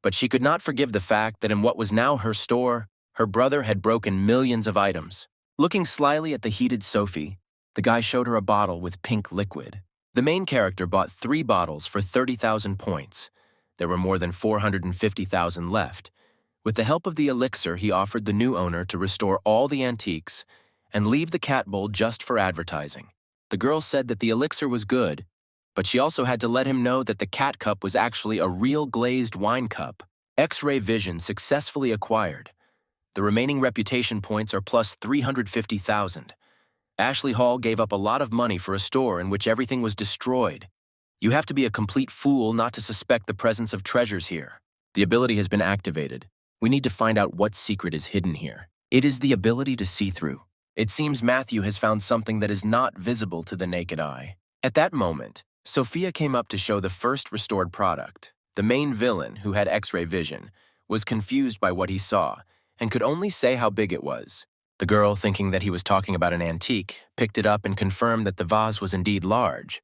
But she could not forgive the fact that in what was now her store, her brother had broken millions of items. Looking slyly at the heated Sophie, the guy showed her a bottle with pink liquid. The main character bought 3 bottles for 30,000 points. There were more than 450,000 left. With the help of the elixir, he offered the new owner to restore all the antiques and leave the cat bowl just for advertising. The girl said that the elixir was good, but she also had to let him know that the cat cup was actually a real glazed wine cup. X-ray vision successfully acquired. The remaining reputation points are plus 350,000. Ashley Hall gave up a lot of money for a store in which everything was destroyed. You have to be a complete fool not to suspect the presence of treasures here. The ability has been activated. We need to find out what secret is hidden here. It is the ability to see through. It seems Matthew has found something that is not visible to the naked eye. At that moment, Sophia came up to show the first restored product. The main villain, who had X-ray vision, was confused by what he saw and could only say how big it was. The girl, thinking that he was talking about an antique, picked it up and confirmed that the vase was indeed large.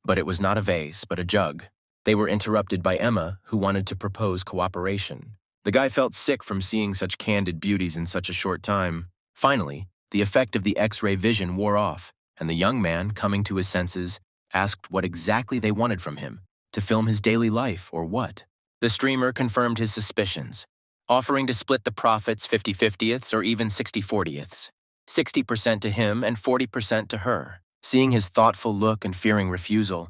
But it was not a vase, but a jug. They were interrupted by Emma, who wanted to propose cooperation. The guy felt sick from seeing such candid beauties in such a short time. Finally, the effect of the X-ray vision wore off, and the young man, coming to his senses, asked what exactly they wanted from him, to film his daily life or what. The streamer confirmed his suspicions, offering to split the profits 50/50ths or even 60/40ths, 60% to him and 40% to her. Seeing his thoughtful look and fearing refusal,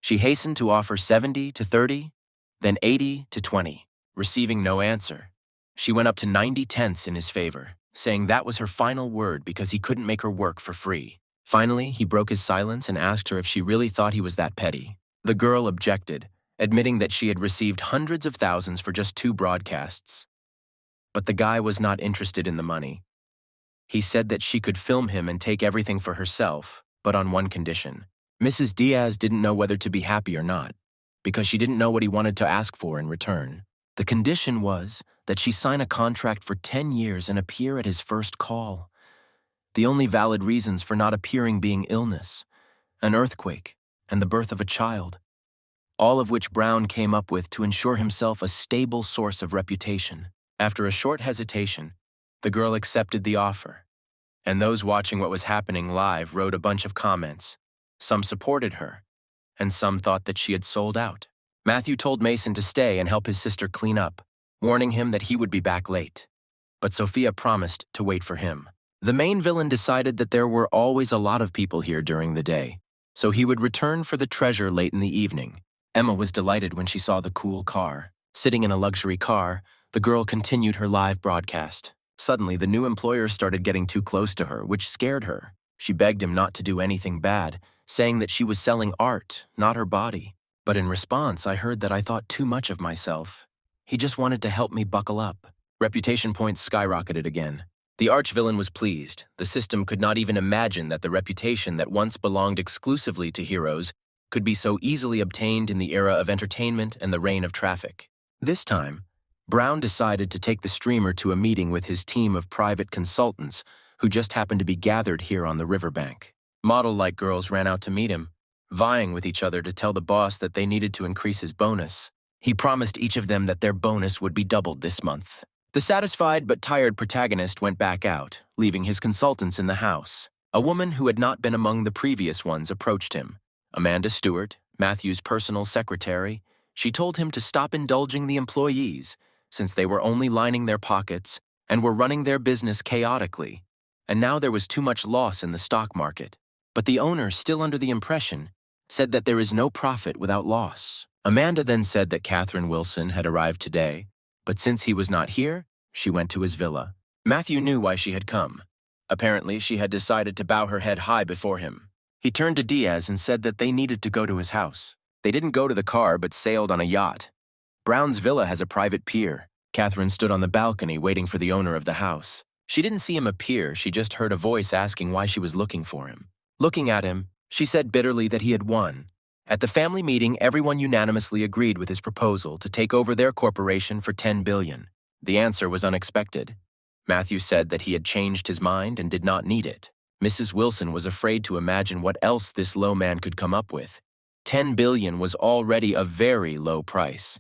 she hastened to offer 70/30, then 80/20. Receiving no answer, she went up to 90/10 in his favor, saying that was her final word because he couldn't make her work for free. Finally, he broke his silence and asked her if she really thought he was that petty. The girl objected, admitting that she had received hundreds of thousands for just 2 broadcasts. But the guy was not interested in the money. He said that she could film him and take everything for herself, but on one condition. Mrs. Diaz didn't know whether to be happy or not, because she didn't know what he wanted to ask for in return. The condition was that she sign a contract for 10 years and appear at his first call. The only valid reasons for not appearing being illness, an earthquake, and the birth of a child, all of which Brown came up with to ensure himself a stable source of reputation. After a short hesitation, the girl accepted the offer, and those watching what was happening live wrote a bunch of comments. Some supported her, and some thought that she had sold out. Matthew told Mason to stay and help his sister clean up, warning him that he would be back late. But Sophia promised to wait for him. The main villain decided that there were always a lot of people here during the day, so he would return for the treasure late in the evening. Emma was delighted when she saw the cool car. Sitting in a luxury car, the girl continued her live broadcast. Suddenly, the new employer started getting too close to her, which scared her. She begged him not to do anything bad, saying that she was selling art, not her body. But in response, I heard that I thought too much of myself. He just wanted to help me buckle up. Reputation points skyrocketed again. The arch-villain was pleased. The system could not even imagine that the reputation that once belonged exclusively to heroes could be so easily obtained in the era of entertainment and the reign of traffic. This time, Brown decided to take the streamer to a meeting with his team of private consultants who just happened to be gathered here on the riverbank. Model-like girls ran out to meet him, vying with each other to tell the boss that they needed to increase his bonus. He promised each of them that their bonus would be doubled this month. The satisfied but tired protagonist went back out, leaving his consultants in the house. A woman who had not been among the previous ones approached him. Amanda Stewart, Matthew's personal secretary. She told him to stop indulging the employees, since they were only lining their pockets and were running their business chaotically, and now there was too much loss in the stock market. But the owner, still under the impression, said that there is no profit without loss. Amanda then said that Catherine Wilson had arrived today, but since he was not here, she went to his villa. Matthew knew why she had come. Apparently, she had decided to bow her head high before him. He turned to Diaz and said that they needed to go to his house. They didn't go to the car, but sailed on a yacht. Brown's villa has a private pier. Catherine stood on the balcony waiting for the owner of the house. She didn't see him appear, she just heard a voice asking why she was looking for him. Looking at him, she said bitterly that he had won. At the family meeting, everyone unanimously agreed with his proposal to take over their corporation for $10 billion. The answer was unexpected. Matthew said that he had changed his mind and did not need it. Mrs. Wilson was afraid to imagine what else this low man could come up with. $10 billion was already a very low price.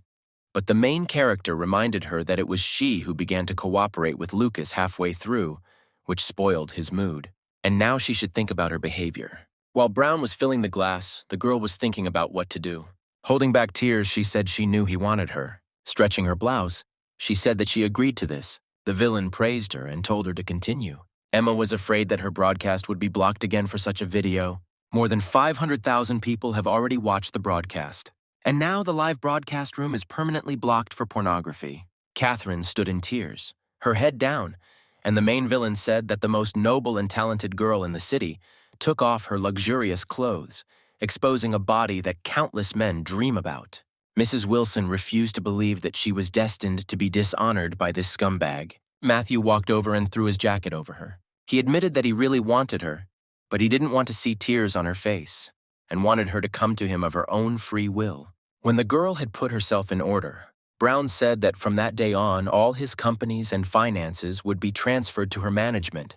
But the main character reminded her that it was she who began to cooperate with Lucas halfway through, which spoiled his mood. And now she should think about her behavior. While Brown was filling the glass, the girl was thinking about what to do. Holding back tears, she said she knew he wanted her. Stretching her blouse, she said that she agreed to this. The villain praised her and told her to continue. Emma was afraid that her broadcast would be blocked again for such a video. More than 500,000 people have already watched the broadcast. And now the live broadcast room is permanently blocked for pornography. Catherine stood in tears, her head down, and the main villain said that the most noble and talented girl in the city took off her luxurious clothes, exposing a body that countless men dream about. Mrs. Wilson refused to believe that she was destined to be dishonored by this scumbag. Matthew walked over and threw his jacket over her. He admitted that he really wanted her, but he didn't want to see tears on her face, and wanted her to come to him of her own free will. When the girl had put herself in order, Brown said that from that day on, all his companies and finances would be transferred to her management,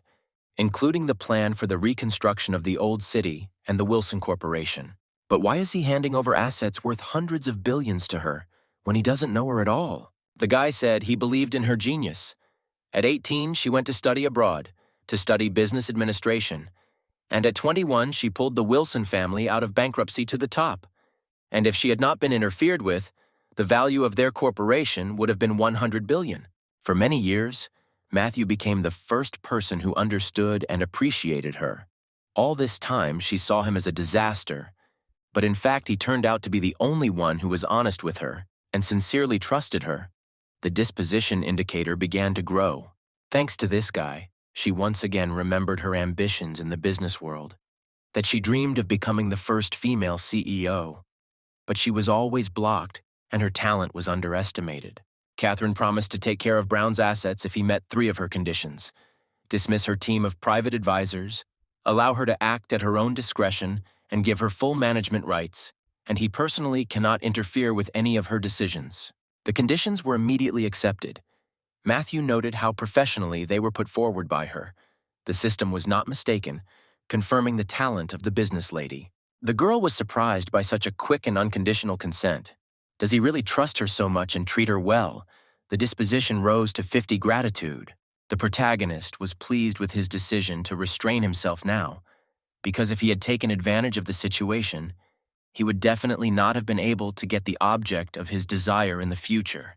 including the plan for the reconstruction of the old city and the Wilson Corporation. But why is he handing over assets worth hundreds of billions to her when he doesn't know her at all? The guy said he believed in her genius. At 18, she went to study abroad, to study business administration. And at 21, she pulled the Wilson family out of bankruptcy to the top. And if she had not been interfered with, the value of their corporation would have been 100 billion. For many years, Matthew became the first person who understood and appreciated her. All this time, she saw him as a disaster, but in fact, he turned out to be the only one who was honest with her and sincerely trusted her. The disposition indicator began to grow. Thanks to this guy, she once again remembered her ambitions in the business world, that she dreamed of becoming the first female CEO. But she was always blocked, and her talent was underestimated. Catherine promised to take care of Brown's assets if he met 3 of her conditions: dismiss her team of private advisors, allow her to act at her own discretion, and give her full management rights, and he personally cannot interfere with any of her decisions. The conditions were immediately accepted. Matthew noted how professionally they were put forward by her. The system was not mistaken, confirming the talent of the business lady. The girl was surprised by such a quick and unconditional consent. Does he really trust her so much and treat her well? The disposition rose to 50 gratitude. The protagonist was pleased with his decision to restrain himself now, because if he had taken advantage of the situation, he would definitely not have been able to get the object of his desire in the future.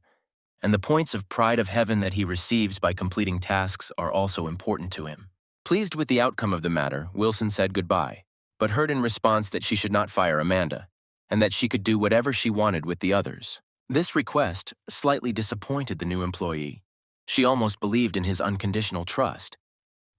And the points of pride of heaven that he receives by completing tasks are also important to him. Pleased with the outcome of the matter, Wilson said goodbye, but heard in response that she should not fire Amanda, and that she could do whatever she wanted with the others. This request slightly disappointed the new employee. She almost believed in his unconditional trust,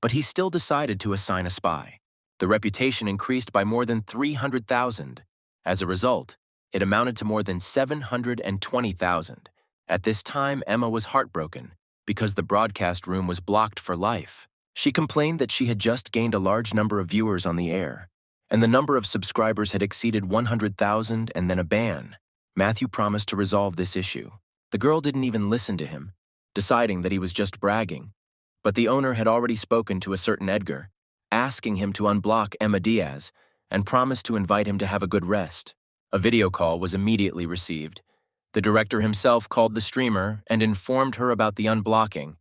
but he still decided to assign a spy. The reputation increased by more than 300,000. As a result, it amounted to more than 720,000. At this time, Emma was heartbroken because the broadcast room was blocked for life. She complained that she had just gained a large number of viewers on the air, and the number of subscribers had exceeded 100,000 and then a ban. Matthew promised to resolve this issue. The girl didn't even listen to him, deciding that he was just bragging. But the owner had already spoken to a certain Edgar, asking him to unblock Emma Diaz, and promised to invite him to have a good rest. A video call was immediately received. The director himself called the streamer and informed her about the unblocking,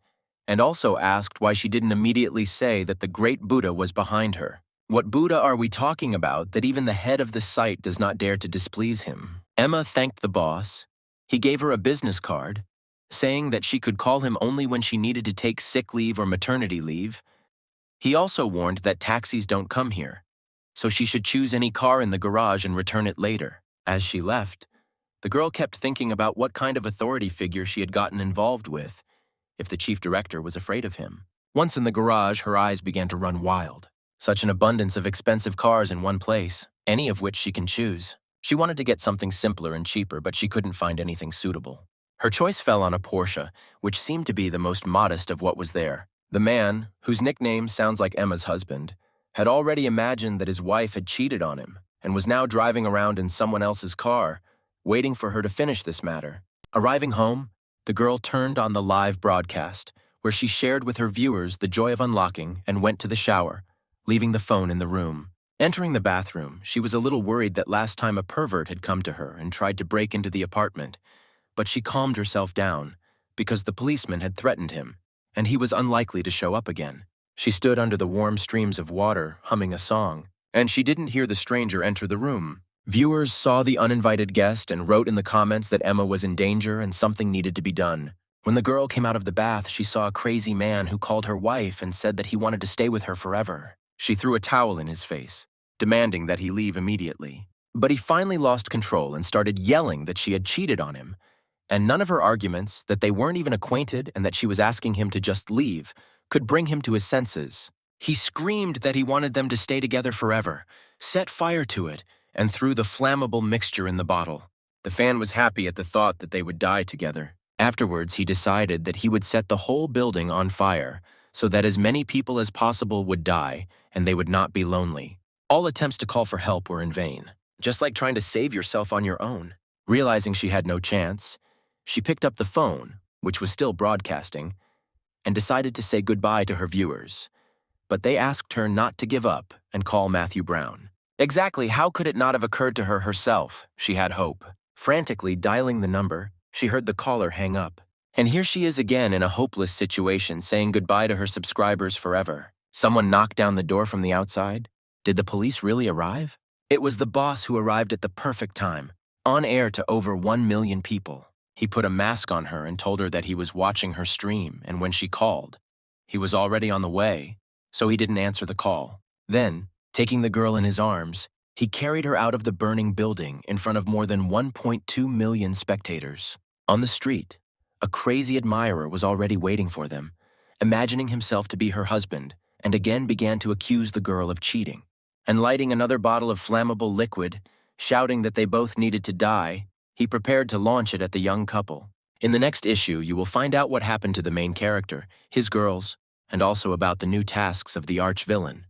and also asked why she didn't immediately say that the great Buddha was behind her. What Buddha are we talking about that even the head of the site does not dare to displease him? Emma thanked the boss. He gave her a business card, saying that she could call him only when she needed to take sick leave or maternity leave. He also warned that taxis don't come here, so she should choose any car in the garage and return it later. As she left, the girl kept thinking about what kind of authority figure she had gotten involved with, if the chief director was afraid of him. Once in the garage, her eyes began to run wild. Such an abundance of expensive cars in one place, any of which she can choose. She wanted to get something simpler and cheaper, but she couldn't find anything suitable. Her choice fell on a Porsche, which seemed to be the most modest of what was there. The man, whose nickname sounds like Emma's husband, had already imagined that his wife had cheated on him and was now driving around in someone else's car, waiting for her to finish this matter. Arriving home, the girl turned on the live broadcast, where she shared with her viewers the joy of unlocking and went to the shower, leaving the phone in the room. Entering the bathroom, she was a little worried that last time a pervert had come to her and tried to break into the apartment, but she calmed herself down because the policeman had threatened him, and he was unlikely to show up again. She stood under the warm streams of water, humming a song, and she didn't hear the stranger enter the room. Viewers saw the uninvited guest and wrote in the comments that Emma was in danger and something needed to be done. When the girl came out of the bath, she saw a crazy man who called her wife and said that he wanted to stay with her forever. She threw a towel in his face, demanding that he leave immediately. But he finally lost control and started yelling that she had cheated on him. And none of her arguments, that they weren't even acquainted and that she was asking him to just leave, could bring him to his senses. He screamed that he wanted them to stay together forever, set fire to it, and threw the flammable mixture in the bottle. The fan was happy at the thought that they would die together. Afterwards, he decided that he would set the whole building on fire so that as many people as possible would die and they would not be lonely. All attempts to call for help were in vain, just like trying to save yourself on your own. Realizing she had no chance, she picked up the phone, which was still broadcasting, and decided to say goodbye to her viewers. But they asked her not to give up and call Matthew Brown. Exactly how could it not have occurred to her herself? She had hope. Frantically dialing the number, she heard the caller hang up. And here she is again in a hopeless situation, saying goodbye to her subscribers forever. Someone knocked down the door from the outside? Did the police really arrive? It was the boss who arrived at the perfect time, on air to over 1 million people. He put a mask on her and told her that he was watching her stream, and when she called, he was already on the way, so he didn't answer the call. Then, taking the girl in his arms, he carried her out of the burning building in front of more than 1.2 million spectators. On the street, a crazy admirer was already waiting for them, imagining himself to be her husband, and again began to accuse the girl of cheating. And lighting another bottle of flammable liquid, shouting that they both needed to die, he prepared to launch it at the young couple. In the next issue, you will find out what happened to the main character, his girls, and also about the new tasks of the arch-villain.